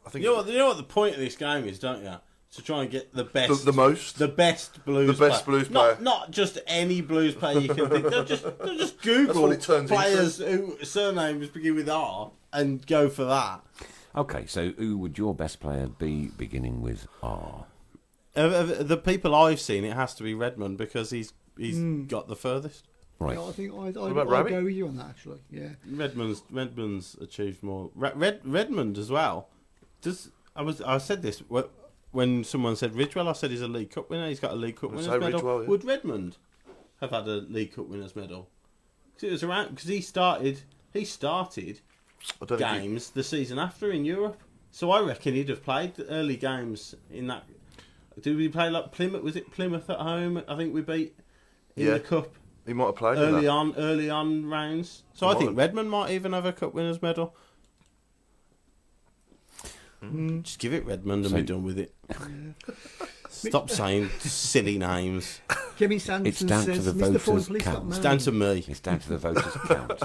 I think You know what the point of this game is, don't you? To try and get the best, the most. the best blues, The best blues player. Not just any blues player you can think. Don't just Google what it turns players who surnames begin with R and go for that. Okay, so who would your best player be beginning with R? The people I've seen, it has to be Redmond because he's got the furthest. Right. Yeah, I think I'd about Ravi? go with you on that, actually. Yeah. Redmond's achieved more. Redmond as well. I said this when someone said Ridgewell. I said he's a League Cup winner. He's got a League Cup I'd winners say medal. Ridgewell, yeah. Would Redmond have had a League Cup winners medal? Because it was around. Because he started I don't think games the season after in Europe. So I reckon he'd have played the early games in that. Did we play like Plymouth? Was it Plymouth at home? I think we beat in Yeah. the cup he might have played in that. early on rounds. So He I might think have. Redmond might even have a cup winners medal. Just give it Redmond and So- be done with it. Stop saying silly names. Kevin Sanderson It's down to says, the Mr. Ford, voters' please stop count. It's moaning. down to me. It's down to the voters' count.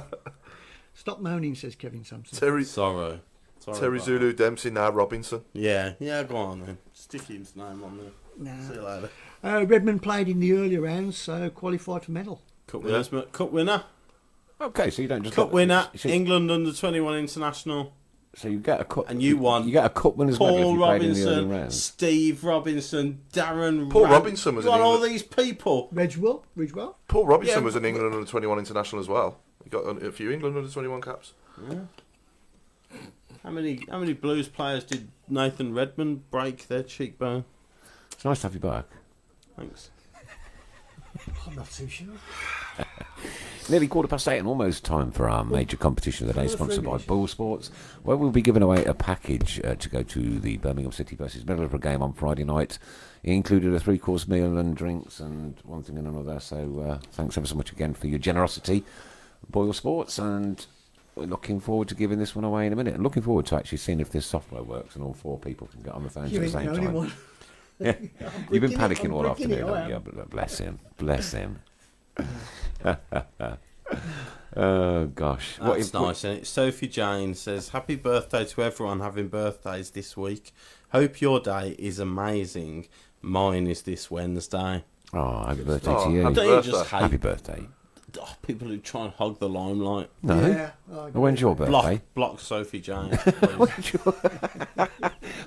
Stop moaning, says Kevin Sampson. Terry Sorry Terry about Zulu that. Dempsey, now Robinson. Yeah, go on then. Stick his name on there. Nah. See you later. Redmond played in the earlier rounds, so qualified for medal. Cup winner. Okay, so you don't just Cup get- winner. so- England under 21 international. So you get a cup, And you won. You get a cup winners medal if Paul you played in the early Robinson, rounds. Steve Robinson, Darren. Paul Robinson was You in got all England. these people. Ridgewell. Paul Robinson Yeah, was an England under 21 international as well. He got a few England under 21 caps. How many Blues players did Nathan Redmond break their cheekbone? It's nice to have you back. Thanks. I'm not too sure. Nearly 8:15 and almost time for our major competition of the day, sponsored by Bull Sports, where we'll be giving away a package to go to the Birmingham City versus Middlesbrough game on Friday night. It included a 3-course meal and drinks and one thing and another. So thanks ever so much again for your generosity, Boyle Sports. And we're looking forward to giving this one away in a minute, and looking forward to actually seeing if this software works and all 4 people can get on the phone You at the ain't same the only time. one. Yeah. You've been bricking it, panicking I'm all bricking it, afternoon, I haven't you? am. But bless him. Bless him. Oh, gosh. That's nice, isn't it? Sophie Jane says, happy birthday to everyone having birthdays this week. Hope your day is amazing. Mine is this Wednesday. Oh, happy birthday Oh, to you. happy Don't you birthday. just hate Happy birthday. people who try and hog the limelight? No. Yeah. Oh, When's your birthday? Block Sophie Jane, please.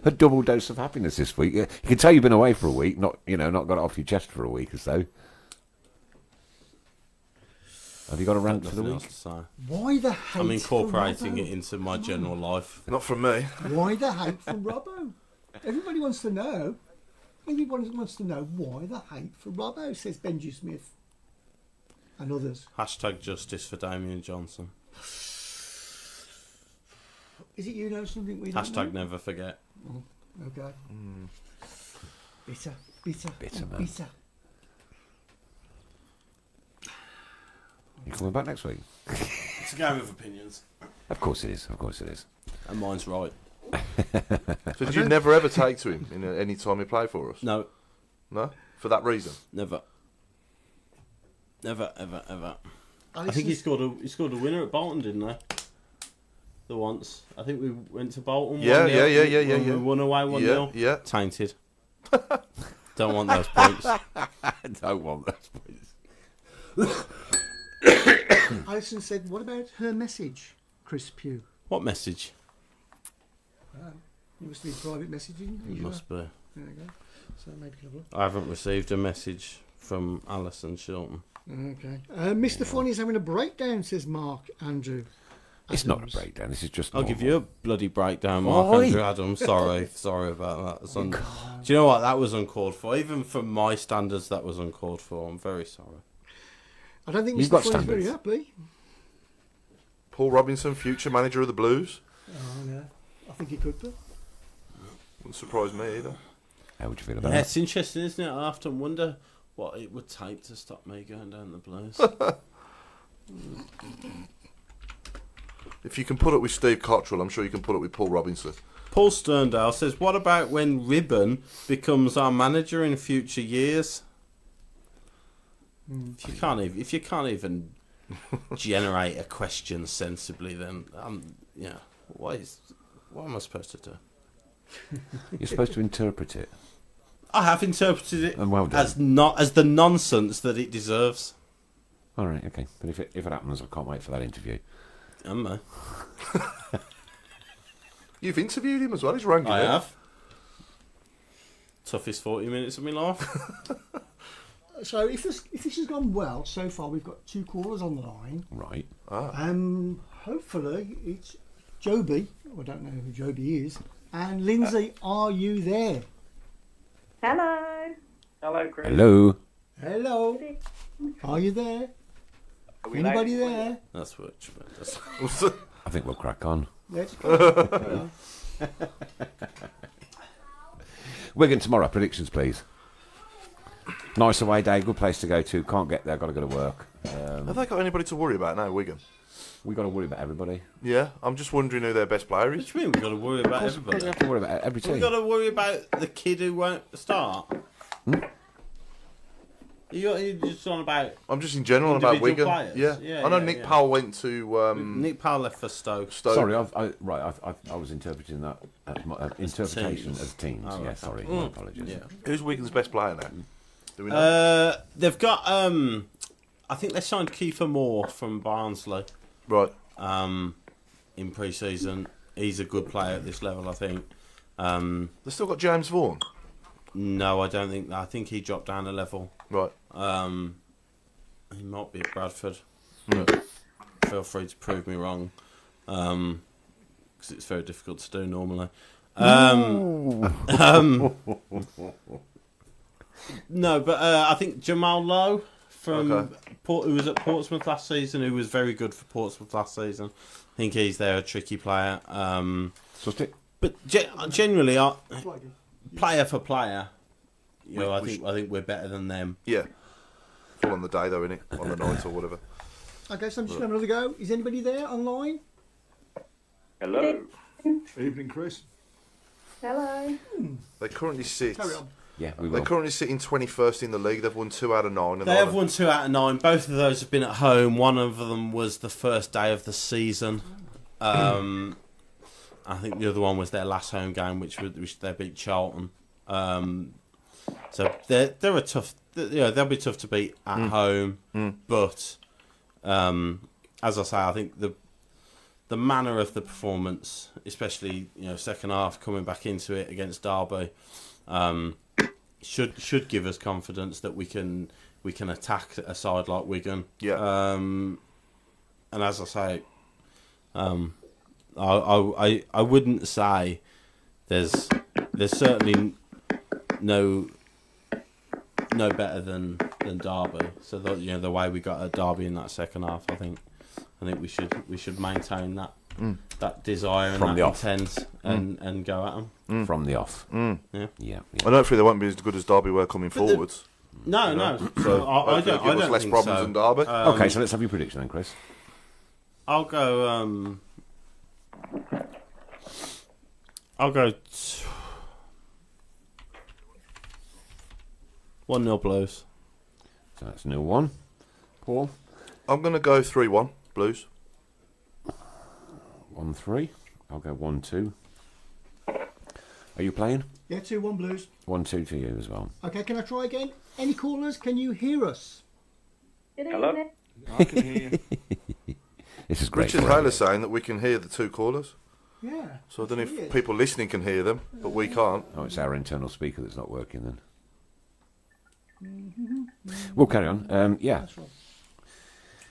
A double dose of happiness this week. You can tell you've been away for a week, not got it off your chest for a week or so. Have you got a rant for the Nothing week? else to say. Why the hate? I'm incorporating for it into my general life. Not from me. Why the hate for Robbo? Everybody wants to know. Everyone wants to know why the hate for Robbo, says Benji Smith and others. Hashtag justice for Damien Johnson. Is it you know something we don't Hashtag know? never forget. Okay. Bitter. Bitter, man. Bitter. You coming back next week? It's a game of opinions. Of course it is. Of course it is. And mine's right. So did you never ever take to him in any time he played for us? No, No? For that reason? never. Never, ever, ever. I Alison's- think he scored a winner at Bolton, didn't he? The once. I think we went to Bolton. Yeah, 1-0, yeah. when We won away 1-0. Yeah. Tainted. Don't want those points. I don't want those points. Alison said, what about her message, Chris Pugh? What message? It must be private messaging. Are you sure? Must be. There you go. So maybe you can have a look. I haven't received a message from Alison Shilton. Okay. Mr. Funny's having a breakdown, says Mark Andrew. It's not a Adams. breakdown. This is just. I'll normal. give you a bloody breakdown, Mark Oi. Andrew Adams. Sorry about that. That's do you know what? That was uncalled for. Even from my standards, that was uncalled for. I'm very sorry. I don't think You've Mr. got Funny's very standards. happy. Paul Robinson, future manager of the Blues. Oh, no. I think he could be. Wouldn't surprise me either. How would you feel about Yeah, that? it's interesting, isn't it? I often wonder what it would take to stop me going down the Blues. If you can put it with Steve Cottrell, I'm sure you can put it with Paul Robinson. Paul Sterndale says, "What about when Ribbon becomes our manager in future years?" If you can't even generate a question sensibly, then what am I supposed to do? You're supposed to interpret it. I have interpreted it And well done. as the nonsense that it deserves. All right, okay. But if it happens, I can't wait for that interview. Am I? You've interviewed him as well. He's rang you. I there. have. Toughest 40 minutes of my life. So if this has gone well so far, we've got 2 callers on the line. Right. Hopefully it's Joby. I don't know who Joby is. And Lindsay, are you there? Hello. Hello, Chris. Hello. Hello. Are you there? Anybody there? That's what tremendous. I think we'll crack on. Let's go. Wigan tomorrow. Predictions, please. Nice away day. Good place to go to. Can't get there. Got to go to work. Have they got anybody to worry about now, Wigan? We got to worry about everybody. Yeah, I'm just wondering who their best player What is. do you mean we've got to worry about We everybody? have to worry about every team. We've got to worry about the kid who won't start. You're just on about I'm just in general about Individual Wigan. players? Yeah. Yeah, I know yeah, Nick yeah. Powell went to Nick Powell left for Stoke. Stoke. Sorry, I was interpreting that interpretation teams. as teams. Oh, yeah, okay. sorry. My apologies. Yeah. Who's Wigan's best player now? Do we know? They've got. I think they signed Kiefer Moore from Barnsley Right. in pre-season. He's a good player at this level, I think. They've still got James Vaughan. No, I don't think. I think he dropped down a level. Right. He might be at Bradford. Yeah. Feel free to prove me wrong, because it's very difficult to do normally. No, but I think Jamal Lowe from Okay. who was at Portsmouth last season, who was very good for Portsmouth last season. I think he's there, a tricky player. But generally, player for player, I think we're better than them. Yeah. Full on the day though, innit? On the night or whatever. Okay, so I'm just going to have another go. Is anybody there online? Hello. Evening, Chris. Hello. They currently sit. Carry on. Yeah, we They will. currently sit in 21st in the league. They've won 2 out of 9. And They have won 2 out of 9. Both of those have been at home. One of them was the first day of the season. I think the other one was their last home game, which they beat Charlton. So they're a tough. They'll be tough to beat at home. But as I say, I think the manner of the performance, especially second half coming back into it against Derby, should give us confidence that we can attack a side like Wigan. Yeah. And as I say, I wouldn't say there's certainly no better than Derby. So the way we got at Derby in that second half, I think we should maintain that desire and From that the off. intent and go at them. From the off. Yeah. Yeah. And hopefully they won't be as good as Derby were coming forwards. No. So I hopefully don't. give I us don't less think problems so. than Derby. Okay, so let's have your prediction then, Chris. I'll go. I'll go 1-0 Blues. So that's 0-1. Paul? I'm going to go 3-1 Blues. 1-3. I'll go 1-2. Are you playing? Yeah, 2-1 Blues. 1-2 to you as well. Okay, can I try again? Any callers? Can you hear us? Good evening. I can hear you. This is great. Richard for us. Taylor's saying that we can hear the 2 callers. Yeah. So I don't know Weird. if people listening can hear them, but we can't. Oh, it's our internal speaker that's not working then. We'll carry on. Yeah, That's right.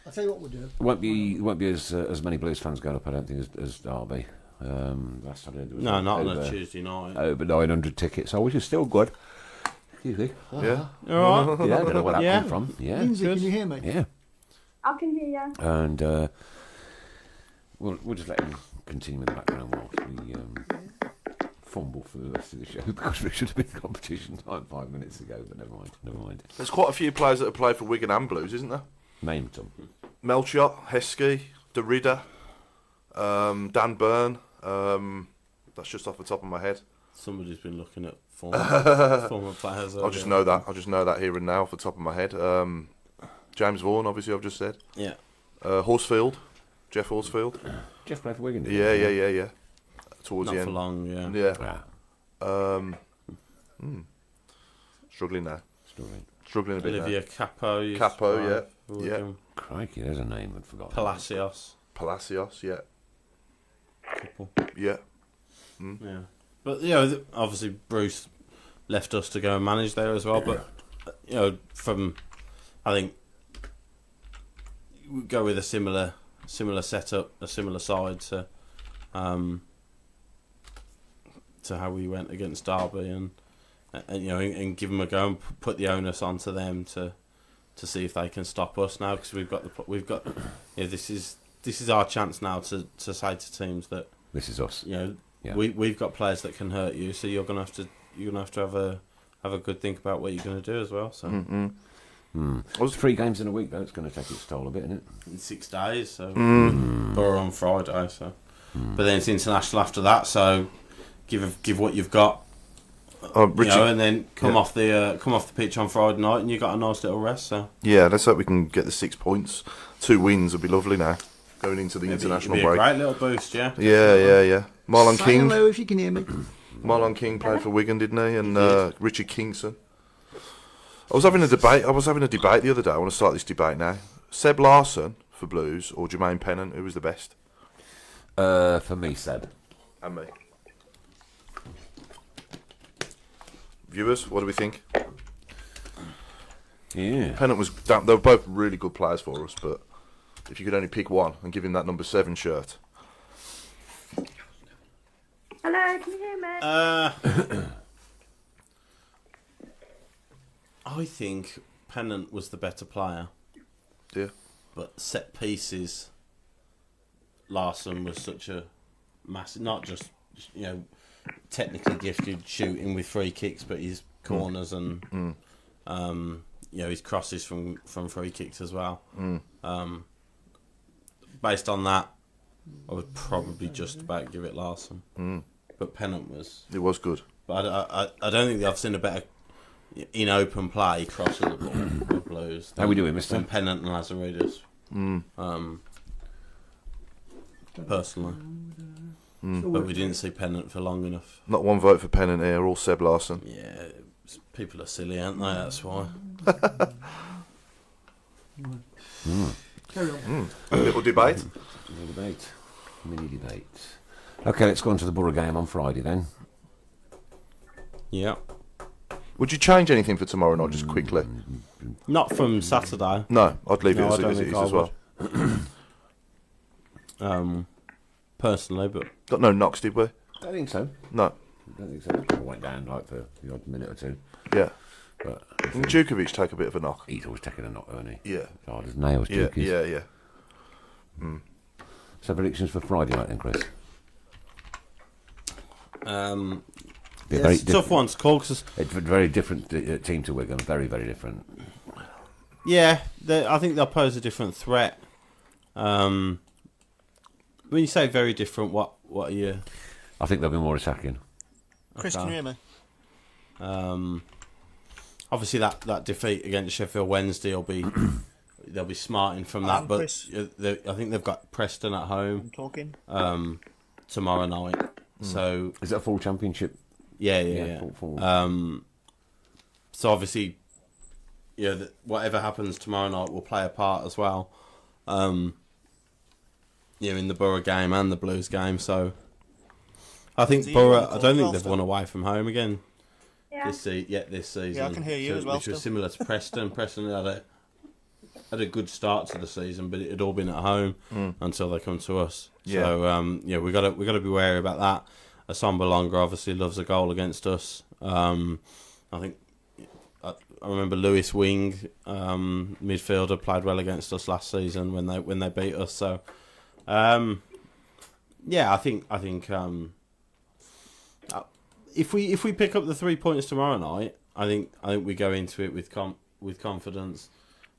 I'll tell you what we'll do. won't be as many Blues fans going up, I don't think, as Derby. Last time there was No, not on over, a Tuesday night. over 900 tickets, so which is still good. Excuse me. Yeah. All right. Yeah, I don't know where that Yeah. come from. Yeah, Lindsay, good. can you hear me? yeah. I can hear you. And we'll just let him continue in the background whilst we fumble for the rest of the show because we should have been in competition like 5 minutes ago, but never mind. There's quite a few players that have played for Wigan and Blues, isn't there? Name them. Melchiot, Heskey, Derrida, Dan Byrne. That's just off the top of my head. Somebody's been looking at former players. I just know that here and now off the top of my head. James Vaughan, obviously, I've just said. Yeah. Horsfield, Jeff Horsfield. Jeff played for Wigan. didn't he? Yeah. Towards Not the for end. long, yeah. Yeah. Ah, Struggling now. story. Struggling a bit Olivia now. Capo. used to Capo, play yeah. for Wigan. Crikey, there's a name I'd forgotten. Palacios. Palacios, yeah. Couple. Yeah. Yeah. But, obviously Bruce left us to go and manage there as well. But, I think we go with a similar setup, a similar side to how we went against Derby and give them a go and put the onus onto them to see if they can stop us now, because we've got this is our chance now to say to teams that This is us. Yeah. we've got players that can hurt you, so you're gonna have to have a good think about what you're gonna do as well. So It was 3 games in a week though. It's going to take its toll a bit, isn't it? in 6 days, so Borough on Friday, so but then it's international after that, so give what you've got. Richard, And then come off the pitch on Friday night, and you got a nice little rest. So yeah, let's hope we can get the 6 points. 2 wins would be lovely now, going into the it'd international be a break. great little boost, yeah. Yeah. Marlon Say King. hello if you can hear me. Marlon King played for Wigan, didn't he? And did. Richard Kingson. I was having a debate the other day. I want to start this debate now. Seb Larson for Blues or Jermaine Pennant, who was the best? For me, Seb. And me. Viewers, what do we think? Yeah. Pennant was they were both really good players for us, but if you could only pick one and give him that number 7 shirt. Hello, can you hear me? I think Pennant was the better player, Yeah. but set pieces, Larson was such a massive, not just technically gifted shooting with free kicks, but his corners and his crosses from free kicks as well. Based on that, I would probably just about give it Larson. But Pennant was. It was good. But I don't think I've seen a better in open play cross of the ball with Blues. How we doing, Mister? Than Pennant and Lazaridis. Personally. But we didn't see Pennant for long enough. Not one vote for Pennant here, all Seb Larson. Yeah, people are silly, aren't they? That's why. Carry on. Little debate. Mini debate. Okay, let's go on to the Borough game on Friday then. Yeah. Would you change anything for tomorrow night, just quickly? Not from Saturday. No, I'd leave No, I it don't as it think is I as well. Personally, but Got no knocks, did we? I don't think so. No. I don't think so. I went down like for the odd minute or two. Yeah. But Didn't Djukovic take a bit of a knock? he's always taking a knock, isn't he? Yeah. Hard as nails, Yeah, Duke is. yeah. So predictions for Friday night then, Chris? it's a tough one to call because It's a very different team to Wigan. Very, very different. I think they'll pose a different threat. When you say very different, what are you? I think they'll be more attacking. Chris, can you hear me? Obviously, that defeat against Sheffield Wednesday will be they'll be smarting from that. But Chris. I think they've got Preston at home I'm talking. tomorrow night. So Is it a full championship? yeah. Full. So obviously, whatever happens tomorrow night will play a part as well. In the Borough game and the Blues game. So I think Do you Borough. want to I don't call think they've after? won away from home again Yeah. this season. Yeah, I can hear you as well Which was still. similar to Preston. Preston had a good start to the season, but it had all been at home until they come to us. Yeah. So we got to be wary about that. Asomba Longer obviously loves a goal against us. I think I remember Lewis Wing, midfielder, played well against us last season when they beat us. So I think if we pick up the 3 points tomorrow night, I think we go into it with confidence.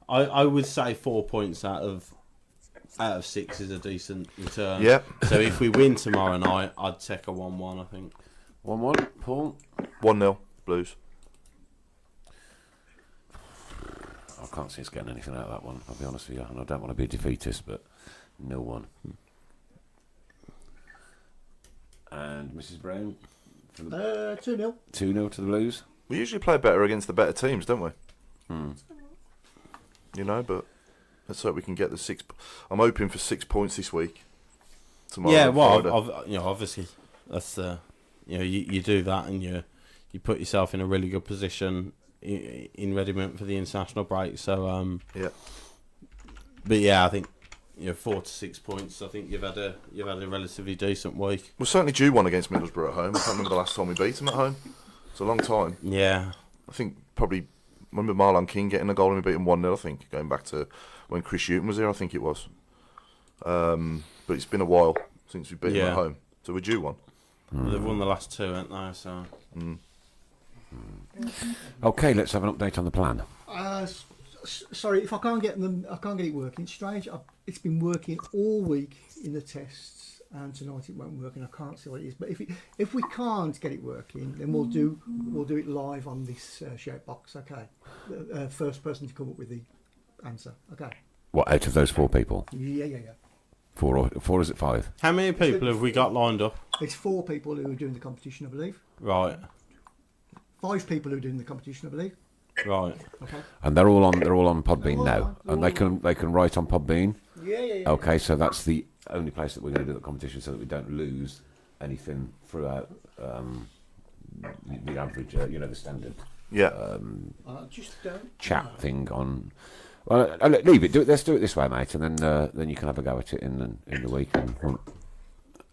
I would say 4 points out of 6 is a decent return. Yeah. So if we win tomorrow night, I'd take a 1-1. I think. 1-1, Paul? 1-0, Blues. I can't see us getting anything out of that one, I'll be honest with you. And I don't want to be a defeatist, but 0-1. And Mrs. Brown? 2-0. 2-0 to the Blues? We usually play better against the better teams, don't we? But let's hope we can get the 6. I'm hoping for 6 points this week. Tomorrow. Yeah, well, Friday. obviously that's you do that and you put yourself in a really good position in readiness for the international break. So yeah. But yeah, I think 4 to 6 points. I think you've had a relatively decent week. We're certainly due one against Middlesbrough at home. I can't remember the last time we beat them at home. It's a long time. Yeah, I think probably remember Marlon King getting a goal and we beat him 1-0. I think going back to when Chris Hughton was here. I think it was. But it's been a while since we beat them at home, so we're due one. They've won the last 2, haven't they? So. Okay, let's have an update on the plan. Sorry, if I can't get it working. It's strange. It's been working all week in the tests, and tonight it won't work, and I can't see what it is. But if we can't get it working, then we'll do it live on this shout box. Okay, the first person to come up with the answer. Okay. What, out of those 4 people? Yeah. 4 or is it 5? How many people have we got lined up? It's 4 people who are doing the competition, I believe. Right. 5 people who are doing the competition, I believe. Right. Okay. And they're all on Podbean They're all now, on. and they can write on Podbean. Yeah. Okay, so that's the only place that we're going to do the competition, so that we don't lose anything throughout the average, the standard Yeah. Just don't. chat thing on. Well, leave it. Let's do it this way, mate, and then you can have a go at it in the week.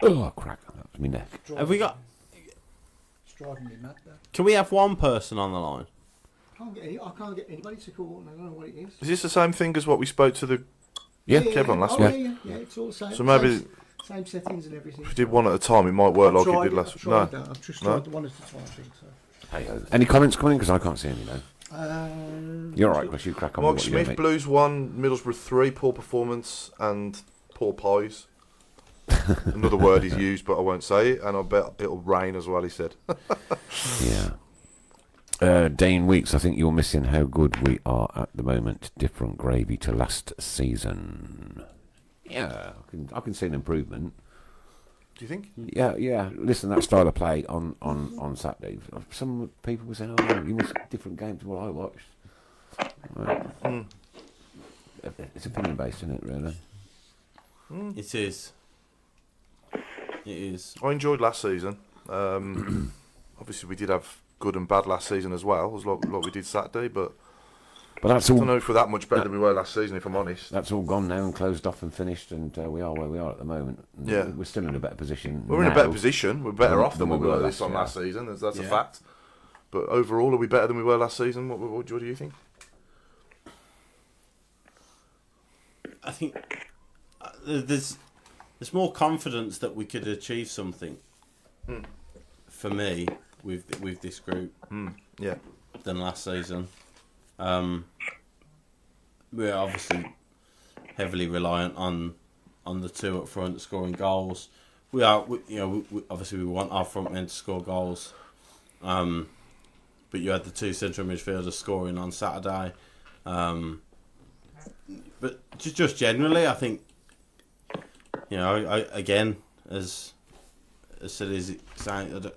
Oh, crack! That was my neck. Have we got? It's driving me mad. Though. Can we have one person on the line? I can't get anybody to call, and I don't know what it is. Is this the same thing as what we spoke to the Yeah, Kevin last Oh, week? yeah, it's all the same. So maybe same settings and everything. if we did one at a time, it might work I've like tried it did last week. I've No. tried that. I've just No. tried one at a time, I think. So. Hey, any comments coming in? Because I can't see any now. You're all right, Chris. You crack on. Mark with what you're Smith, doing, mate. Blues 1, Middlesbrough 3, poor performance and poor pies. Another word he's used, but I won't say it. And I bet it'll rain as well, he said. Yeah. Dane Weeks, I think you're missing how good we are at the moment. Different gravy to last season. Yeah, I can see an improvement. Do you think? Yeah. Listen, that style of play on Saturday. Some people were saying, "Oh, you must different game to what I watched." Right. It's opinion based, isn't it? Really. It is. It is. I enjoyed last season. Obviously, we did have good and bad last season as well, as like we did Saturday. But that's I all. don't know if we're that much better than we were last season, if I'm honest. That's all gone now and closed off and finished, and we are where we are at the moment. Yeah. We're still in a better position. We're in a better position. We're better off than we were last this on year. last season. That's a fact. But overall, are we better than we were last season? What do you think? I think there's more confidence that we could achieve something. For me, with this group, Yeah. than last season. We're obviously heavily reliant on the two up front scoring goals. We obviously we want our front men to score goals. But you had the two central midfielders scoring on Saturday. But just generally, I think, I again, as silly as it sounds, I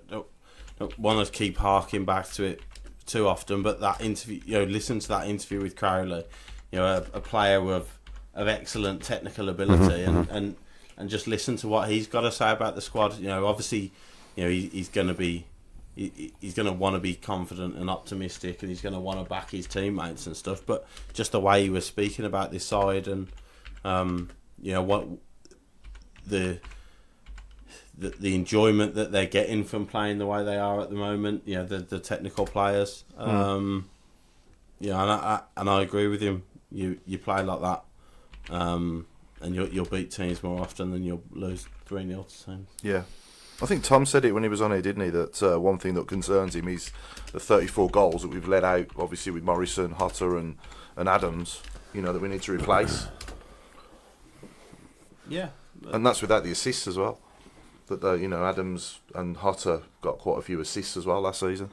don't want to keep harking back to it too often. But that interview, listen to that interview with Crowley. A player of excellent technical ability, and just listen to what he's got to say about the squad. Obviously, he's going to be. He's going to want to be confident and optimistic, and he's going to want to back his teammates and stuff. But just the way he was speaking about this side, and what the enjoyment that they're getting from playing the way they are at the moment. The technical players. And I agree with him. You play like that, and you'll beat teams more often than you'll lose 3-0 to teams. Yeah. I think Tom said it when he was on here, didn't he? That one thing that concerns him is the 34 goals that we've let out, obviously with Morrison, Hutter and Adams, that we need to replace. Yeah. And that's without the assists as well. That, Adams and Hutter got quite a few assists as well last season.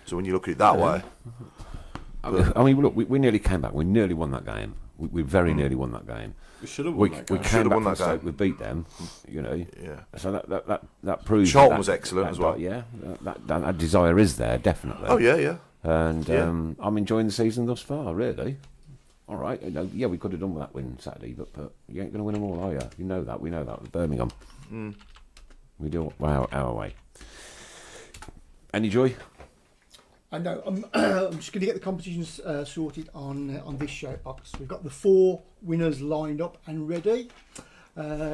So when you look at it that way... I mean, look, we nearly came back. We nearly won that game. We very nearly won that game. We should have won that game. We came back from Stoke, we beat them, Yeah. So that proves Charlton was excellent as well. Yeah, that desire is there, definitely. Oh, yeah. And I'm enjoying the season thus far, really. All right, we could have done with that win Saturday, but you ain't going to win them all, are you? You know that. We know that with Birmingham. We do our way. Any joy? I know. I'm just going to get the competitions sorted on this shout box. We've got the 4 winners lined up and ready.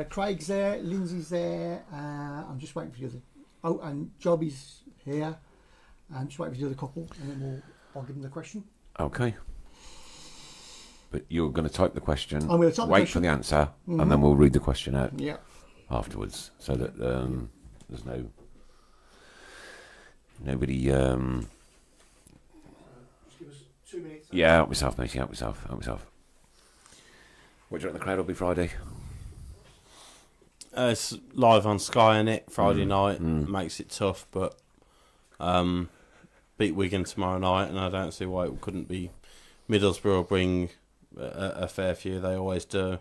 Craig's there, Lindsay's there. I'm just waiting for the other. Oh, and Jobby's here. I'm just waiting for the other couple, and then I'll give them the question. Okay. But you're going to type the question. I'm going to type the wait question. for the answer, and then we'll read the question out. Yeah. Afterwards, so that there's nobody. Just give us 2 minutes. Yeah, help myself, mate. Help myself. What do you reckon the crowd will be Friday? It's live on Sky, innit? Friday night makes it tough, but beat Wigan tomorrow night, and I don't see why it couldn't be. Middlesbrough will bring a fair few. They always do.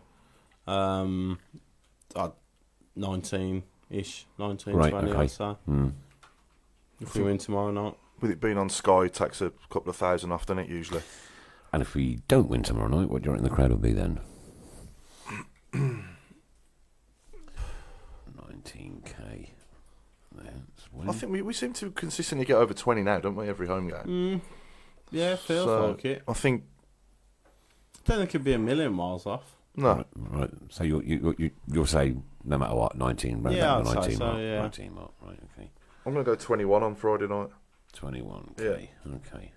19-ish, 19, right, 20, okay. I'd say. If we win tomorrow night. With it being on Sky, it takes a couple of thousand off, doesn't it, usually? And if we don't win tomorrow night, what do you reckon the crowd will be then? 19k. I think we seem to consistently get over 20 now, don't we, every home game? Yeah, feels like it. I think... I don't think it could be a million miles off. No. Right. So you'll say no matter what, 19. Yeah, I'd 19 say so, mark. yeah. 19 mark. Right. Okay. I'm going to go 21 on Friday night. 21k. Yeah. Okay.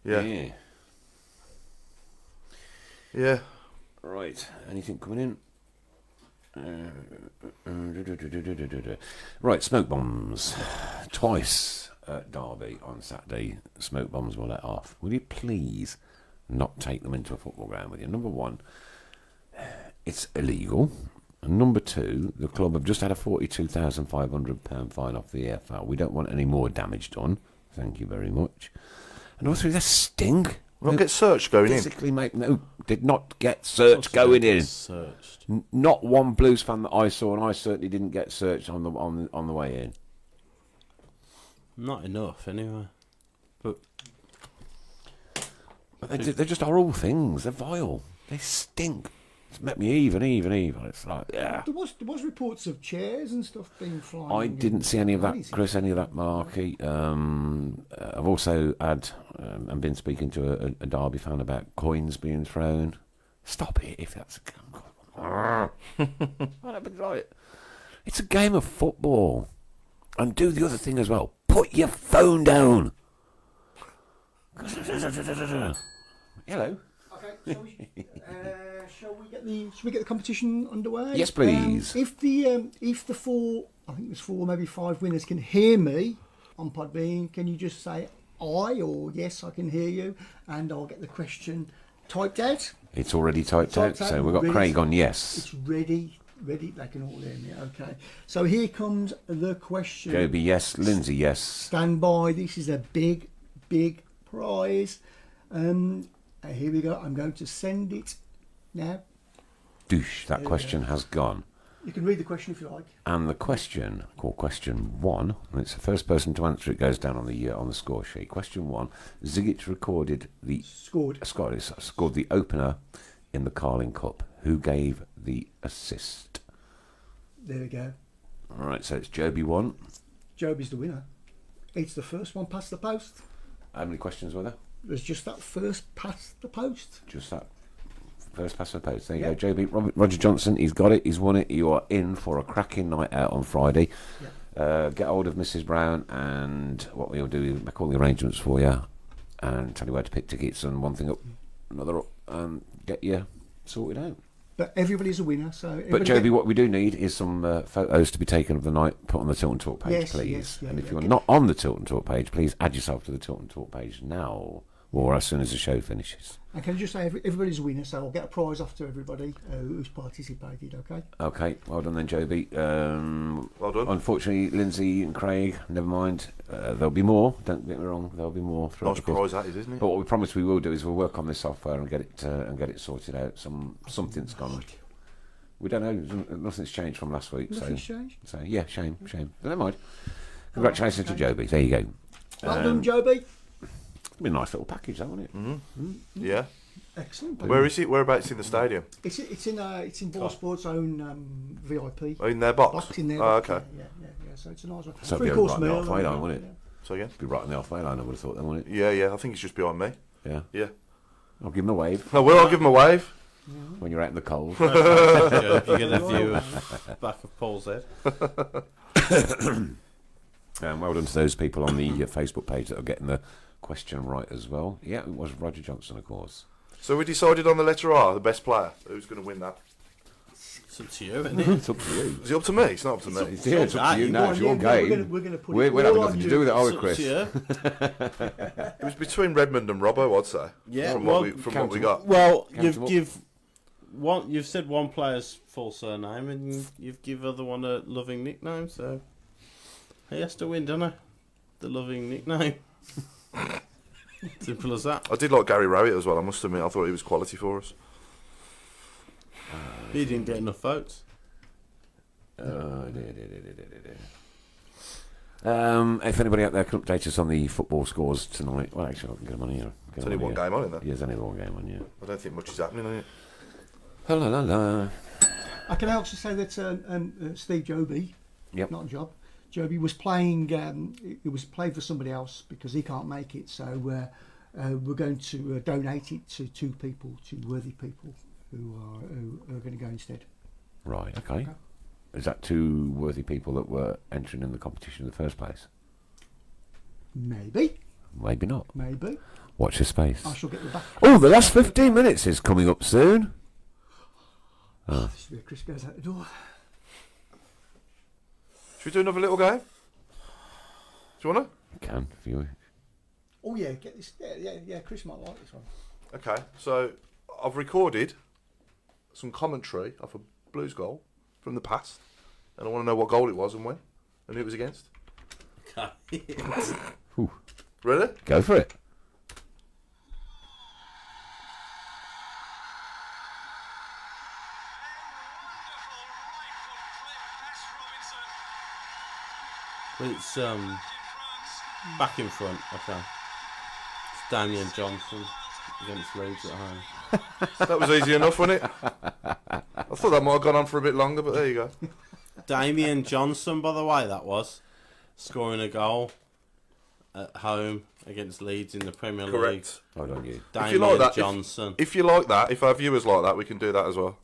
Yeah. Yeah. Right. Anything coming in? Right. Smoke bombs. Twice at Derby on Saturday. Smoke bombs were let off. Will you please not take them into a football ground with you? Number one, it's illegal. And number two, the club have just had a £42,500 fine off the EFL. We don't want any more damage done. Thank you very much. And also, the sting. We don't get searched going in. Physically did not get searched going in. Searched. Not one Blues fan that I saw, and I certainly didn't get searched on the way in. Not enough, anyway. But they're just horrible things. They're vile. They stink. It's met me even. It's like, yeah. There was reports of chairs and stuff being flying. I didn't see any of that, Crazy. Chris, any of that malarkey. I've also had and been speaking to a Derby fan about coins being thrown. Stop it if that's it's a game of football. And do the other thing as well. Put your phone down. Hello. Okay, shall we get the competition underway? Yes, please. If the four, I think there's four, maybe five winners can hear me on Podbean, can you just say aye or yes, I can hear you, and I'll get the question typed out. It's already typed out, so we've got ready. Craig on yes. It's ready. They can all hear me. Okay. So here comes the question. Joby, yes. Lindsay, yes. Stand by. This is a big prize. Here we go. I'm going to send it now. Douche, that question has gone. You can read the question if you like. And the question, called question one, and it's the first person to answer it goes down on the score sheet. Question one: Zigic scored the opener in the Carling Cup. Who gave the assist? There we go. All right, so it's Joby one. Joby's the winner. It's the first one past the post. How many questions were there? There's just that first past the post. Just that first pass of the post. There you Yeah. go, Joby. Roger Johnson, he's got it. He's won it. You are in for a cracking night out on Friday. Yeah. Get hold of Mrs. Brown, and what we'll do is make all the arrangements for you, and tell you where to pick tickets, and one thing up, another up, and get you sorted out. But everybody's a winner, so. But Joby, what we do need is some photos to be taken of the night, put on the Tilton Talk page, Yes, please. yes, yeah, and if yeah. you're not on the Tilton Talk page, please add yourself to the Tilton Talk page now, or as soon as the show finishes. And can I just say everybody's a winner, so I'll get a prize off to everybody who's participated. Okay. Okay, well done then, Joby. Well done. Unfortunately, Lindsay and Craig, never mind. There'll be more. Don't get me wrong. There'll be more throughout Nice the course. prize that is, isn't it? But what we promise we will do is we'll work on this software and get it sorted out. Something's gone. We don't know. Nothing's changed from last week. Nothing's changed. So yeah, shame. But never mind. Congratulations to Joby. There you go. Well done, Joby. Be a nice little package, that, wouldn't it? Mm-hmm. Yeah. Excellent. Where is it? Whereabouts in the stadium? It's in Ball Sports' own VIP. Oh, in their box? Box in there. Oh, okay. Yeah. So it's a nice one. So it'd be Three-course right on the meal. halfway line, wouldn't it? So again? Be right on the halfway line, I would have thought then, wouldn't it? Yeah. I think it's just behind me. Yeah. Yeah. I'll give him a wave I will. I'll give him a wave. when you're out in the cold. you get a view of back of Paul's head. Well done to those people on the Facebook page that are getting the question right as well. Yeah, it was Roger Johnson, of course. So we decided on the letter R, the best player. Who's going to win that? It's up to you, isn't it? It's up to you. Is it up to me? It's not up to me. It's up to you now. It's your game. We're going to put We're it having all nothing on to do with it, are we, It's up Chris? to you. It was between Redmond and Robbo, I'd say. Yeah, From well, what we got. Well, Countable. you've said one player's full surname and you've give other one a loving nickname, so he has to win, doesn't he? The loving nickname. Simple as that. I did like Gary Rowett as well, I must admit. I thought he was quality for us. He didn't get enough votes. If anybody out there can update us on the football scores tonight, well, actually, I can get them on here. There's only one game on, isn't there? Yeah, there's only one game on, yeah. I don't think much is happening on it. La la la. I can also say that Steve Joby, Yep. not Job, Joby was playing. It was played for somebody else because he can't make it. So we're going to donate it to two people, two worthy people who are going to go instead. Right, okay. Is that two worthy people that were entering in the competition in the first place? Maybe, Maybe not. maybe. Watch your space. I shall get the back. Oh, the last 15 minutes is coming up soon. This is where Chris goes out the door. Should we do another little game? Do you want You can, if you... Oh yeah, get this. Yeah. Chris might like this one. to? Okay, so I've recorded some commentary off a Blues goal from the past, and I want to know what goal it was and when, and who it was against. Ooh, Ready? go for it. But it's back in front. Okay. It's Damien Johnson against Leeds at home. That was easy enough, wasn't it? I thought that might have gone on for a bit longer, but there you go. Damien Johnson, by the way, that was scoring a goal at home against Leeds in the Premier League. Correct. Hold on, you. Damien If you like that, Johnson. if you like that, if our viewers like that, we can do that as well.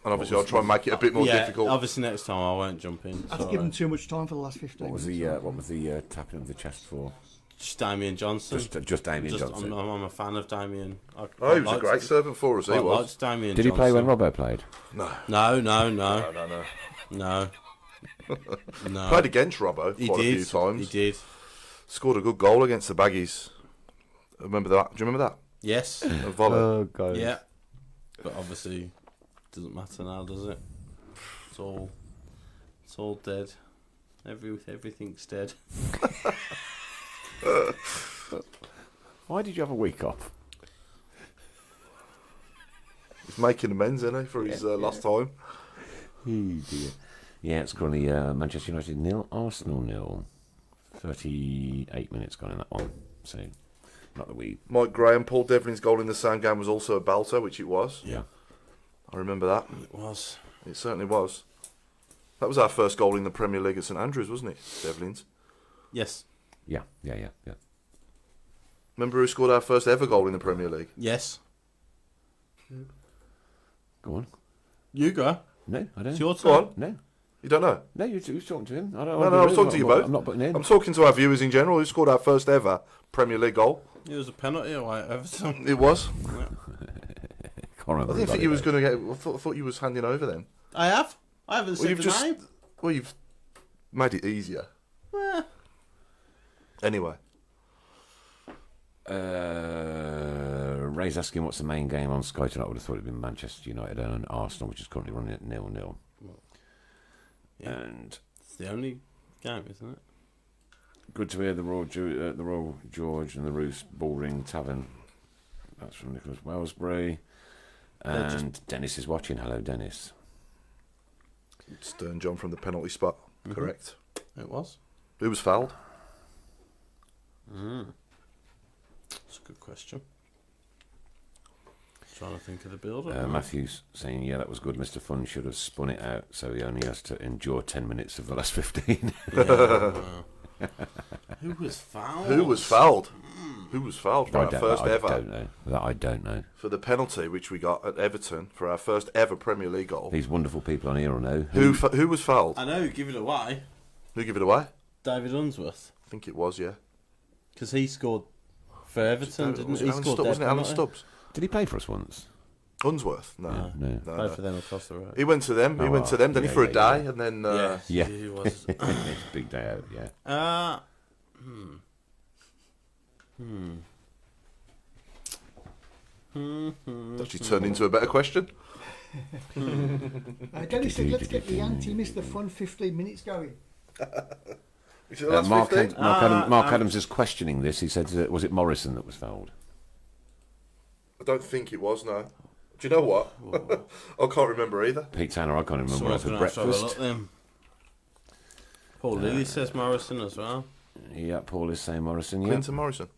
And obviously, I'll try and make it a bit more difficult. Obviously next time I won't jump in. I've given too much time for the last 15 What was minutes. the tapping of the chest for? Just Damien Johnson. Just Damien Johnson. I'm a fan of Damien. Oh, he was a great servant for us. He was. Liked Damien Did he play when Johnson. Robbo played? No. No. Played against Robbo He quite did. a few times. He did. Scored a good goal against the Baggies. Remember that? Do you remember that? Yes. A volley. God. Yeah. But obviously, doesn't matter now, does it? It's all dead. Everything's dead. Why did you have a week off? He's making amends, isn't he, for his lost time? Dear. Yeah, it's currently Manchester United 0, Arsenal 0. 38 minutes gone in that one. So, not that we... Mike Graham, Paul Devlin's goal in the same game was also a belter, which it was. Yeah. I remember that. It was. It certainly was. That was our first goal in the Premier League at St Andrews, wasn't it, Devlin's? Yes. Yeah. Remember who scored our first ever goal in the Premier League? Yes. Go on. You go. No, I don't. It's your Go turn. on. No. You don't know? No, you're talking to him. I don't, No, I was talking to you both. I'm not putting in. I'm talking to our viewers in general. Who scored our first ever Premier League goal? It was a penalty away at Everton. It was. Can't I didn't think you was going to get... I thought you was handing over then. I have. I haven't said the name. Well, you've made it easier. Anyway. Ray's asking what's the main game on Sky tonight. I would have thought it'd been Manchester United and Arsenal, which is currently running at 0-0. Yeah. And It's the only game, isn't it? good to hear the Royal George and the Roos Bullring Tavern. That's from Nicholas Wellsbury. And Dennis is watching. Hello, Dennis. Stern John from the penalty spot. Correct. It was. Who was fouled? That's a good question. Trying to think of the build-up. Matthew's saying, yeah, that was good. Mr. Fun should have spun it out, so he only has to endure 10 minutes of the last 15. Who was fouled? Who was fouled? Who was fouled for our first ever? I don't know. That I don't know. For the penalty which we got at Everton for our first ever Premier League goal. These wonderful people on here will know. Who was fouled? I know, give it away. Who gave it away? David Unsworth. I think it was, yeah. Because he scored for Everton, didn't Was he? it He Alan scored Stubbs? Wasn't it Alan penalty. Stubbs? Did he play for us once? Unsworth? No. No. Played for them across the road. He went to them. He went to them. Then yeah, he for a yeah, day, and then Yeah. He was. It's a big day out, yeah. actually turned into a better question. Dennis said, let's get the anti-Mr. Fun 15 minutes going. Is it the last Mark, 15? Mark Adams is questioning this. He said, was it Morrison that was fouled? I don't think it was. No. Do you know what? I can't remember either. Pete Tanner, I can't remember So what I I'm had for going to have to have a look breakfast. then. Paul Lilly says Morrison as well. Yeah, Paul is saying Morrison, yeah. Clinton Morrison.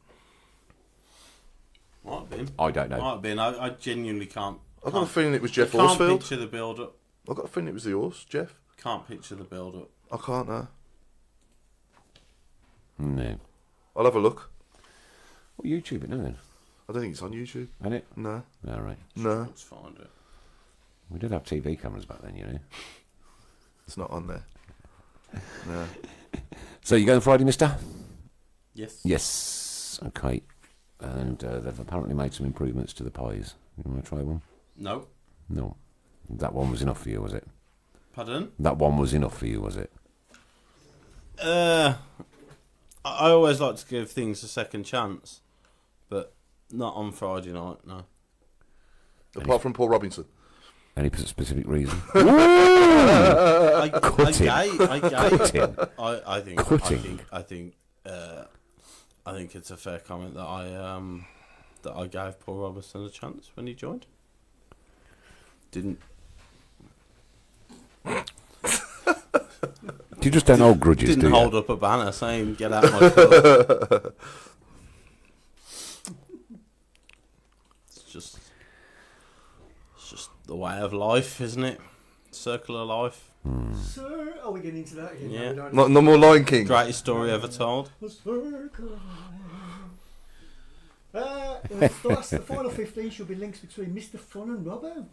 Might have been. I don't know. Might have been. I genuinely can't. I've got a feeling it was Jeff Can't Horsfield. picture the build-up. I've got a feeling it was the horse, Jeff. Can't picture the build-up. I can't know. No. I'll have a look. Well, YouTube it now then. I don't think it's on YouTube. Isn't it? No. All right. No. Let's find it. We did have TV cameras back then, you know. It's not on there. No. So you going Friday, mister? Yes. Yes. Okay. And they've apparently made some improvements to the pies. You want to try one? No. No. That one was enough for you, was it? Pardon? That one was enough for you, was it? I always like to give things a second chance, but not on Friday night. No. Apart from Paul Robinson. Any specific reason? I Cutting. think it's a fair comment that I gave Paul Robertson a chance when he joined. Didn't. You just don't hold grudges, do Didn't you? hold up a banner saying "Get out my club." It's just the way of life, isn't it? Circle of life. Sir, are we getting into that again? Yeah. No, we don't. No more Lion King. Greatest story ever told. The circle of life. The final 15 should be links between Mr. Fun and Robbo.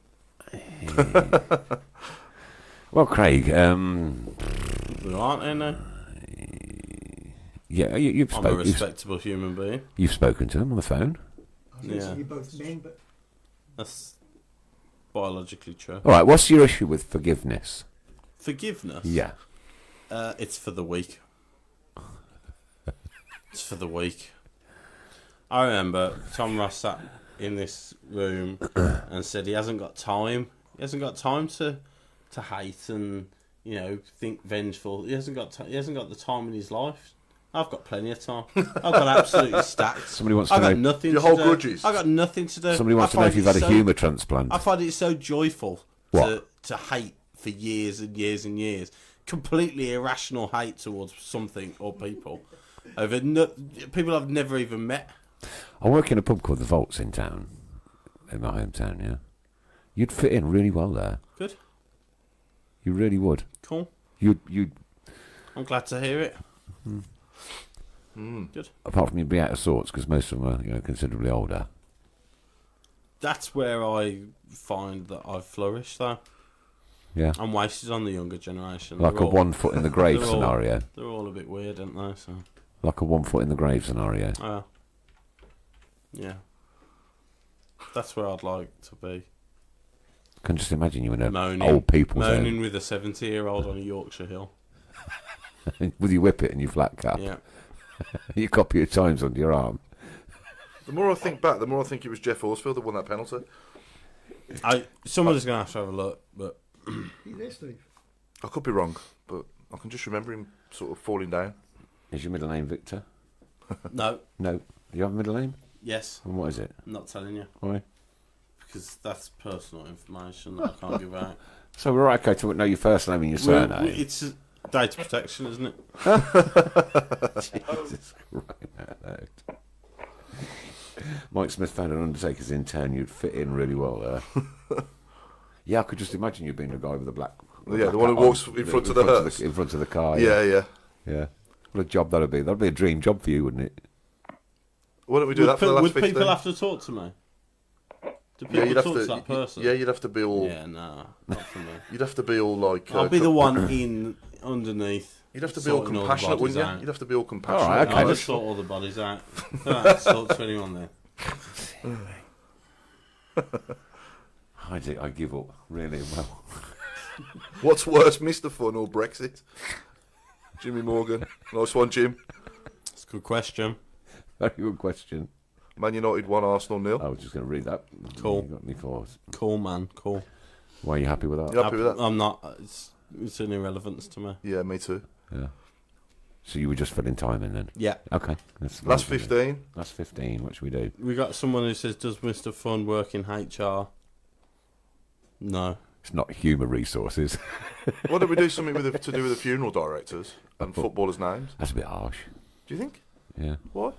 Well, Craig, There aren't any. yeah, you've I'm a spoken. respectable human being. You've spoken to him on the phone. I was going to Yeah. say you're both men, but That's biologically true. All right, what's your issue with forgiveness? Forgiveness. Yeah. It's for the weak. It's for the weak. I remember Tom Ross sat in this room and said he hasn't got time. He hasn't got time to hate and think vengeful. He hasn't got the time in his life. I've got plenty of time. I've got absolutely stacked. Somebody wants to I've got know. nothing Your to whole do. grudges. I've got nothing to do. Somebody wants to know if you've had a humour transplant. I find it so joyful What? to hate for years and years and years. Completely irrational hate towards something or people. Over people I've never even met. I work in a pub called the Vaults in town, in my hometown. Yeah, you'd fit in really well there. Good. You really would. Cool. You'd. I'm glad to hear it. Good. Apart from you'd be out of sorts because most of them are, considerably older. That's where I find that I've flourished, though. Yeah. I'm wasted on the younger generation. Like They're a all- 1 foot in the grave they're all- scenario. They're all a bit weird, aren't they? So, Like a 1 foot in the grave scenario. yeah. That's where I'd like to be. I can just imagine you in a Moaning, old people's moaning with a 70-year-old on a Yorkshire hill. home. With your whippet and your flat cap. Yeah. Your copy of Times under your arm. The more I think back, the more I think it was Jeff Horsfield that won that penalty. Someone's going to have to have a look, but you there, Steve? I could be wrong, but I can just remember him sort of falling down. Is your middle name Victor? no. No. Do you have a middle name? Yes. And what is it? I'm not telling you Why? because that's personal information that I can't give out. So we're okay to know your first name and your surname. It's data protection, isn't it? Jesus Christ. Mike Smith found an Undertaker's in town. You'd fit in really well there. Yeah, I could just imagine you being the guy with the black. Yeah, the one who walks in front of the hearse. In front of the car. Yeah. Yeah. What a job that'd be. That'd be a dream job for you, wouldn't it? Why don't we do that for the last Would 15? people have to talk to me? Do people Yeah, you'd have talk to to. that person? Yeah, you'd have to be all. Yeah, no, not for me. You'd have to be all like. I'll be the one in underneath. You'd have to be all sorting the compassionate, wouldn't bodies you? out. You'd have to be all compassionate. All right, okay. I'll just sort all the bodies out. Don't have to talk to anyone there. I give up. Really well. What's worse, Mr. Fun or Brexit? Jimmy Morgan. Nice one, Jim. It's a good question. Very good question. Man United 1, Arsenal 0. I was just going to read that. Cool. You got any thoughts? Cool, man. Cool. Why are you happy with that? You happy with that? I'm not. It's an irrelevance to me. Yeah, me too. Yeah. So you were just filling time in then? Yeah. Okay. That's Last 15. Last 15. What should we do? We got someone who says, "Does Mr. Fun work in HR?" No. It's not humour resources. Why don't we do something to do with the funeral directors and footballers' names? That's a bit harsh. Do you think? Yeah. Why?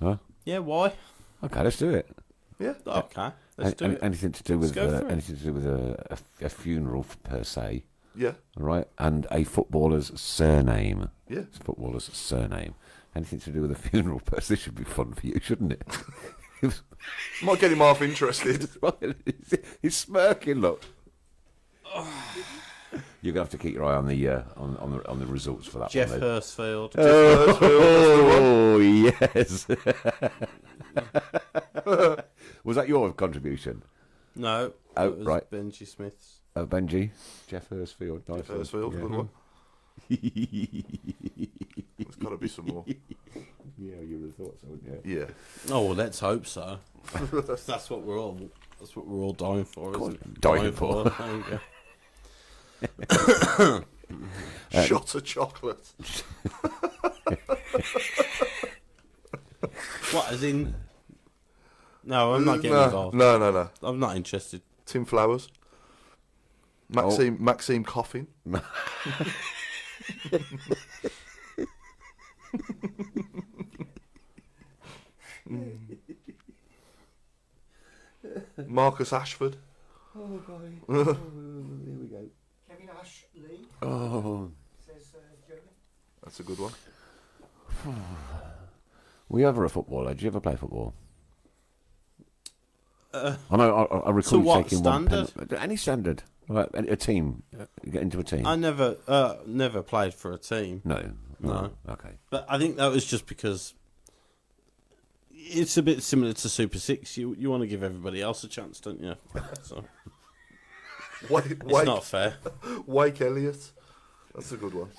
Huh? Yeah. Why? Okay, let's do it. Yeah. Okay. Let's do it. Anything to do with go for it. anything to do with a funeral per se, Yeah. all right? And a footballer's surname. Yeah. It's a footballer's surname. Anything to do with a funeral per se. This should be fun for you, shouldn't it? Might get him half interested. He's smirking. Look. You're gonna have to keep your eye on the results for that Jeff one. though. Hurstfield. Oh yes. Was that your contribution? No. Oh, it was right. Benji Smith's. Benji, Jeff Hurstfield. Nice one. First field, Yeah. good one. There's got to be some more. Yeah, you would have thought so, wouldn't you? Yeah. Oh well, let's hope so. That's what we're all. That's what we're all dying for. Isn't it? Dying for. There you go. Shot of chocolate. What, as in? No, I'm not getting involved. No. I'm not interested. Tim Flowers. Maxime Coffin. Marcus Ashford. Oh, God. Here we go. Kevin Ashley, Oh, says Jeremy. That's a good one. were you ever a footballer? Did you ever play football? I know. I recall To you what taking standard? one pen. Any standard. Like a team. Get into a team. I never played for a team, No. Okay. but I think that was just because it's a bit similar to Super Six. You want to give everybody else a chance, don't you? So it's not fair. Wake Elliott. That's a good one.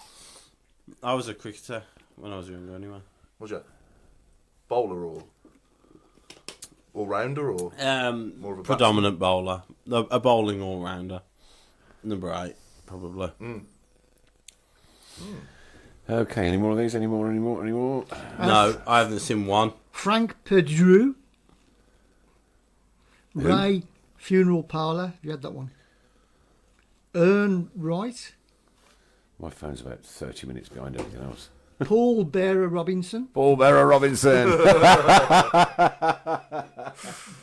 I was a cricketer when I was younger, anyway. Was you? Bowler or all-rounder or? More of a Predominant bowler, a bowling all rounder. Number 8, probably. Okay. Any more of these? Any more? No, I haven't seen one. Frank Perdrew. Ray Funeral Parlour. Have you had that one? Ern Wright. My phone's about 30 minutes behind everything else. Paul Bearer Robinson. Paul Bearer Robinson.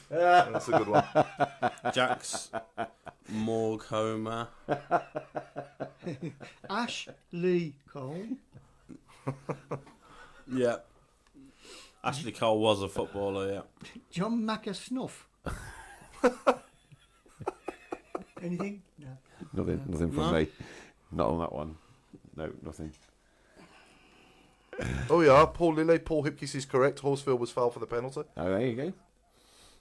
That's a good one. Jax Morghomer. Ashley Cole. Yeah. Ashley Cole was a footballer, yeah. John Maccasnuff. Anything? No. Nothing from me. Not on that one. No, nothing. Oh yeah, Paul Lilly. Paul Hipkiss is correct. Horsfield was foul for the penalty. Oh, there you go.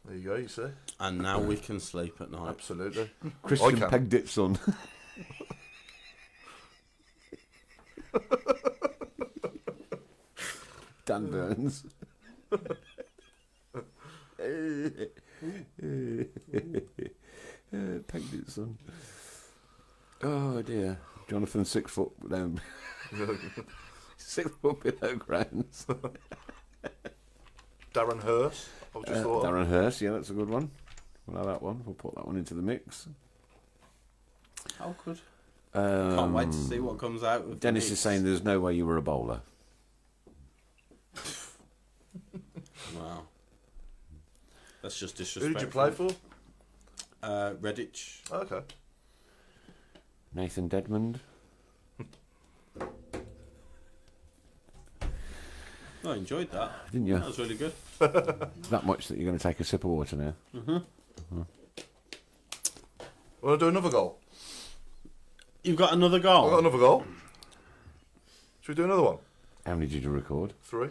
There you go. You see. And now we can sleep at night. Absolutely. Christian can. Pegditson. Dan Burns. Pegditson. Oh dear. Jonathan 6 foot down. 6 foot below grounds. Darren Hurst. I was just thought. Darren Hurst, yeah, that's a good one. We'll have that one. We'll put that one into the mix. How good. Can't wait Um, to see what comes out. With Dennis the is saying there's no way you were a bowler. Wow. That's just Who disrespectful. did you play for? Redditch. Okay. Nathan Dedmond. I enjoyed that. Didn't you? That was really good. That much that you're going to take a sip of water now. Want to do another goal? You've got another I've got goal. another goal. Should we do another one? How many did you record? 3.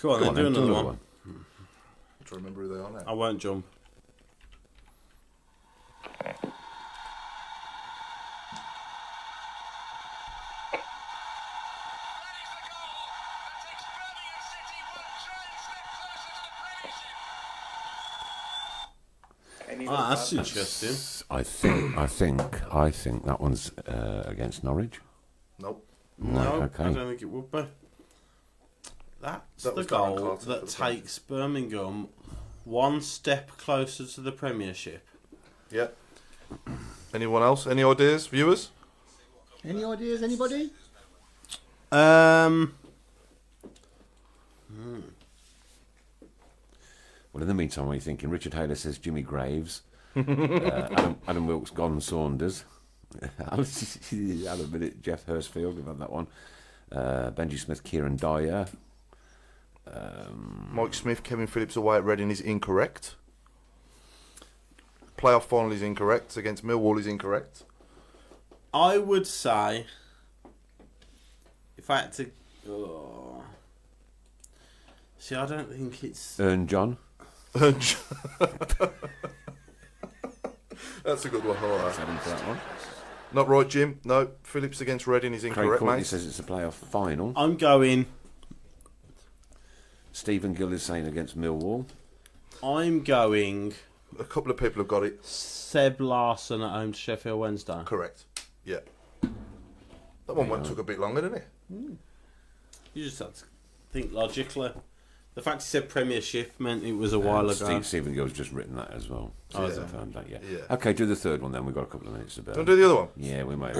Go on, then, do then, another one. I'm trying to remember who they are now. I won't jump. Ah, that's interesting. I think that one's against Norwich. Nope. No, okay. I don't think it would be. That's That the was Darren goal Carter that for the Saints. takes Birmingham one step closer to the Premiership. Yeah. Anyone else? Any ideas, viewers? Any ideas, anybody? Well, in the meantime, what are you thinking? Richard Taylor says Jimmy Graves. Adam Wilkes gone Saunders. Alan Bennett, Jeff Hurstfield, we've had that one. Benji Smith, Kieran Dyer. Mike Smith, Kevin Phillips away at Reading is incorrect. Playoff final is incorrect. Against Millwall is incorrect. I would say, if I had to... Oh. See, I don't think it's... Ern John. That's a good one. All right. Seven for that one. Not right, Jim. No, Phillips against Reading is Craig incorrect, Courtney mate. says it's a playoff final. I'm going Stephen Gill is saying against Millwall. I'm going A couple of people have got it. Seb Larson at home to Sheffield Wednesday. Correct. Yeah. That one took a bit longer, didn't it? You just have to think logically. The fact he said Premiership meant it was a while ago. Stephen Gill's just written that as well. So Oh, he's is it? confirmed that, yeah. Yeah. Okay, do the third one then. We've got a couple of minutes to burn. Don't do the other one. Yeah, we might.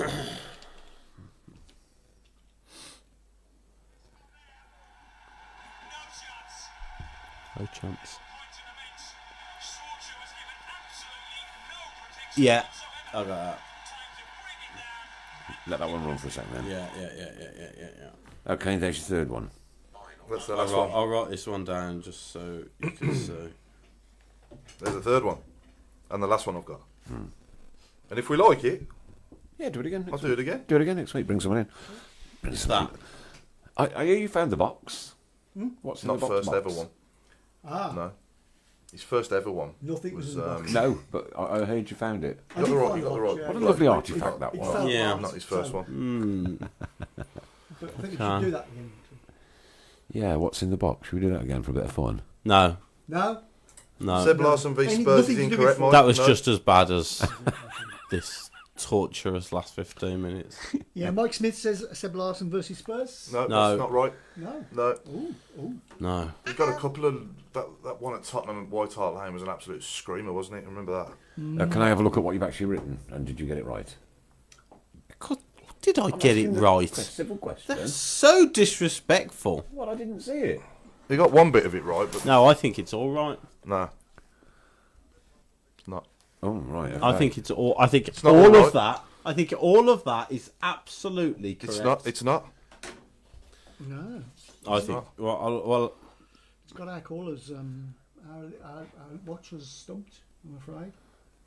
No chance. Yeah, I got that. Let that one run for a second then. Yeah. Okay, there's your third one. That's the last one. I'll write this one down just so you can see. There's the third one. And the last one I've got. And if we like it, Yeah, do it again. I'll next do week. it again. Do it again next week. Bring someone in. Bring What's someone that? in. I hear you found the box. What's in Not the box? first ever one. Ah, No. His first ever one. nothing was in the box. No, but I heard you found it. You got the right. You got the right. What a lovely artifact that was. felt Yeah. right, Not his first so- one. But I think we Okay. should do that again. Yeah, what's in the box? Should we do that again for a bit of fun? No. No? Seb Larson v Any- Spurs nothing is to do incorrect, with Mike. That was No. just as bad as this torturous last 15 minutes. Yeah, Mike Smith says Seb Larson versus Spurs. No, No. that's not right. No. No. No. We've got a couple of... That one at Tottenham and White Hart Lane was an absolute screamer, wasn't it? Remember that? Can I have a look at what you've actually written? And did you get it right? God, did I get it right? Simple question. That's so disrespectful. Well, I didn't see it. He got one bit of it right, but No, I think it's all right. no. It's not. Oh, right. I okay. think it's all. I think not all all of right. that. I think all of that is absolutely correct. It's not. It's not. No. I think. Well, It's got our callers, our watchers stumped, I'm afraid.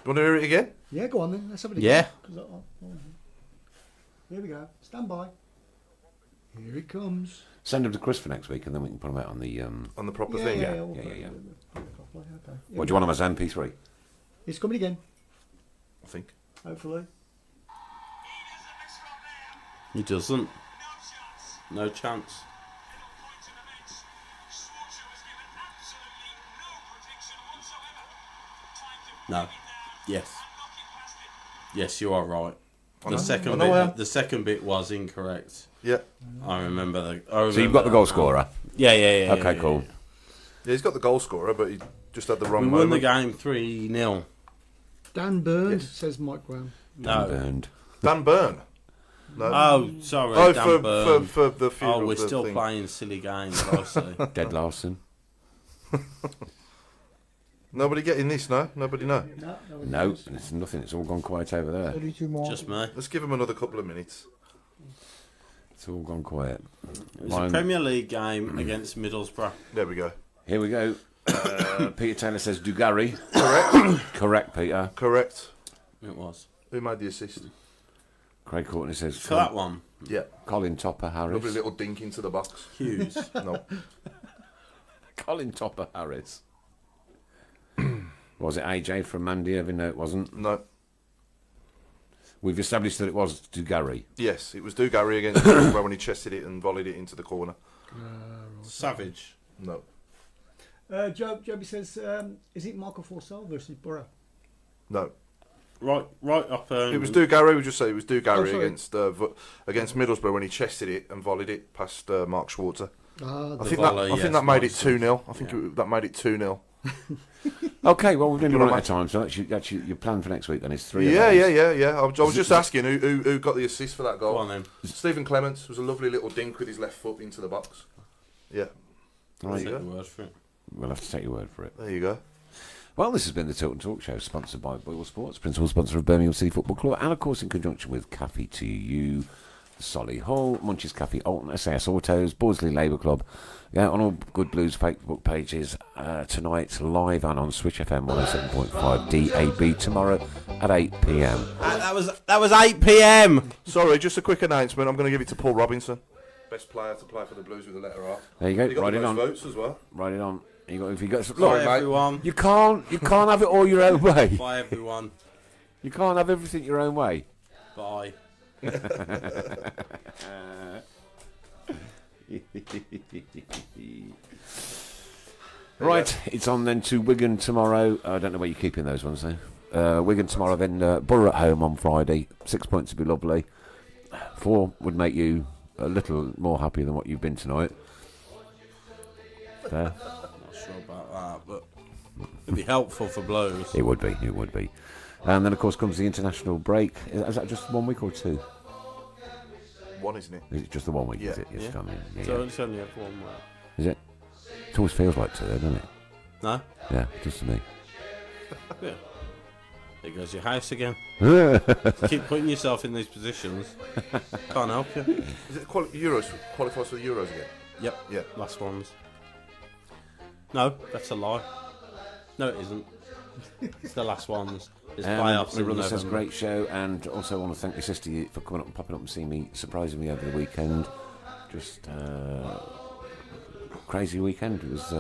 You want to hear it again? Yeah, go on then. Let's have it Yeah. again. 'Cause here we go. Stand by. Here it comes. Send them to Chris for next week, and then we can put them out on the. On the proper Yeah, thing? yeah, Yeah, we'll yeah, put it- yeah. put it properly, okay. Here What we do you want go. them as MP3? It's coming again, I think. hopefully. he doesn't. No chance. No. Yes. Yes, you are right. The second I know I am. bit. The second bit was incorrect. Yeah. I remember the. So you've got the goal scorer. Yeah. Okay, cool. Yeah, he's got the goal scorer, but he just had the We wrong won the moment. game 3-0. Dan Burned, Yes. says Mike Graham. No. Burned. Dan Burn. No. Oh, sorry. Oh, Dan Burn. for the funeral. Oh, we're the still thing. playing silly games. I see. Dead Larson. Nobody getting this, no? Nobody know. No, it's nothing. It's all gone quiet over there. 32 more. Just me. Let's give him another couple of minutes. It's all gone quiet. It was a Premier League game against Middlesbrough. There we go. Here we go. Peter Taylor says Dugarry. Correct. Correct, Peter. Correct. It was. Who made the assist? Craig Courtney says For that one, Yeah. Colin Topper Harris. Lovely little dink into the box. Hughes. No. Colin Topper Harris. Was it AJ from Mandy Irving? No, it wasn't. No. We've established that it was Dugarry. Yes, it was Dugarry against Middlesbrough when he chested it and volleyed it into the corner. Savage. No. Joby says, is it Michael Forsell versus Borough? No. Right up. It was Dugarry, we just say it was Dugarry Oh, sorry. against Middlesbrough when he chested it and volleyed it past Mark Schwarzer. Ah, I think volley, that yes, that made it Mark 2-0. I think that made it 2-0. Okay, well, we've nearly Good run on, out of time, so that's your plan for next week then is 3 of Yeah, those. yeah. I was just asking who got the assist for that goal. Go on then. Stephen Clements was a lovely little dink with his left foot into the box. Yeah. Right. There you Take go. the word for it. We'll have to take your word for it. There you go. Well, this has been the Tilton Talk Show, sponsored by Boyle Sports, principal sponsor of Birmingham City Football Club, and of course in conjunction with Cafe to You, Solly Hall, Munch's Cafe Alton, SAS Autos, Borsley Labour Club. Yeah, on all Good Blues Facebook pages tonight, live and on Switch FM 107.5 DAB tomorrow at 8 p.m. That was 8 p.m. Sorry, just a quick announcement. I'm going to give it to Paul Robinson. Best player to play for the Blues with the letter R. There you go. He got Write the it most on. votes as well. Write it on. If you got Bye look, mate. everyone. you can't have it all your own way. Bye everyone. You can't have everything your own way. Bye. Right, it's on then to Wigan tomorrow. I don't know where you're keeping those ones though. Wigan tomorrow, then Borough at home on Friday. 6 points would be lovely. 4 would make you a little more happy than what you've been tonight. Fair. Not sure about that, but it'd be helpful for blows. It would be. And then, of course, comes the international break. Is that just 1 week or 2? 1, isn't it? Is it just the 1 week, Yeah. is it? It's Yeah. coming. Yeah, So yeah. it's only have one way. Is it? It always feels like 2, doesn't it? No? Yeah, it does to me. Yeah. There goes your house again. Keep putting yourself in these positions. Can't help you. Is it Euros? Qualifies for the Euros again? Yep. Yeah. Last ones. No, that's a lie. No, it isn't. It's the last ones. It's playoffs in Run says November. great show, and also want to thank my sister for coming up and popping up and seeing me, surprising me over the weekend. Just crazy weekend. It was.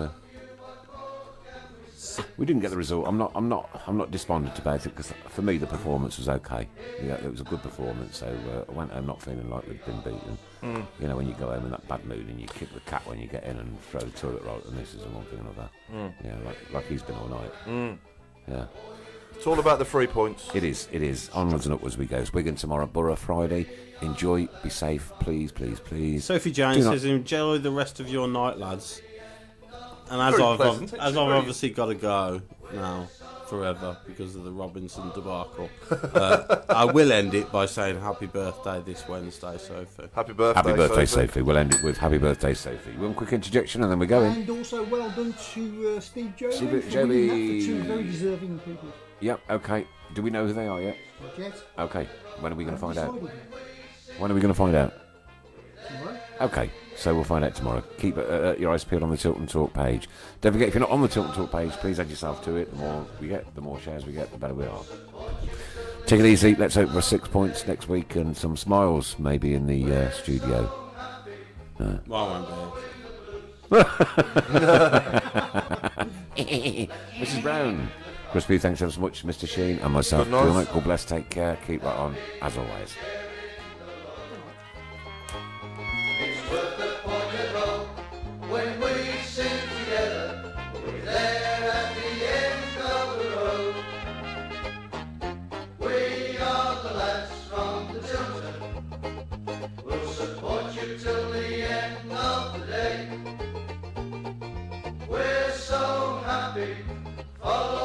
We didn't get the result. I'm not despondent about it because for me the performance was okay. Yeah, it was a good performance. So I went home not feeling like we'd been beaten. You know, when you go home in that bad mood and you kick the cat when you get in and throw the toilet roll at the missus and one thing and another. Yeah, like he's been all night. Yeah. It's all about the 3 points. It is. Onwards and upwards we go. Wigan tomorrow, Borough Friday. Enjoy, be safe, please. Sophie Jones Do not- says, enjoy the rest of your night, lads. And as Very I've pleasant, as actually, I've very- obviously got to go now forever because of the Robinson debacle, I will end it by saying happy birthday this Wednesday, Sophie. Happy birthday, Happy birthday, Sophie. We'll end it with happy birthday, Sophie. One quick interjection and then we're going. And also well done to Steve Joby Steve for winning Joby. that for 2 very deserving people. Yep, okay. Do we know who they are yet? Not yet. Okay. When are we going to find out? Decided When are we going to find out? yet. Tomorrow. Okay, so we'll find out tomorrow. Keep your eyes peeled on the Tilton Talk page. Don't forget, if you're not on the Tilton Talk page, please add yourself to it. The more we get, the more shares we get, the better we are. Take it easy. Let's hope for 6 points next week and some smiles maybe in the studio. Well, I won't be. Mrs. Brown. Crispy, thanks ever so much, Mr. Sheen, and myself. Good night. Good night. God bless. Take care. Keep right on, as always. When we sing together, we're there at the end of the road. We are the lads from the Tilton. We'll support you till the end of the day. We're so happy, follow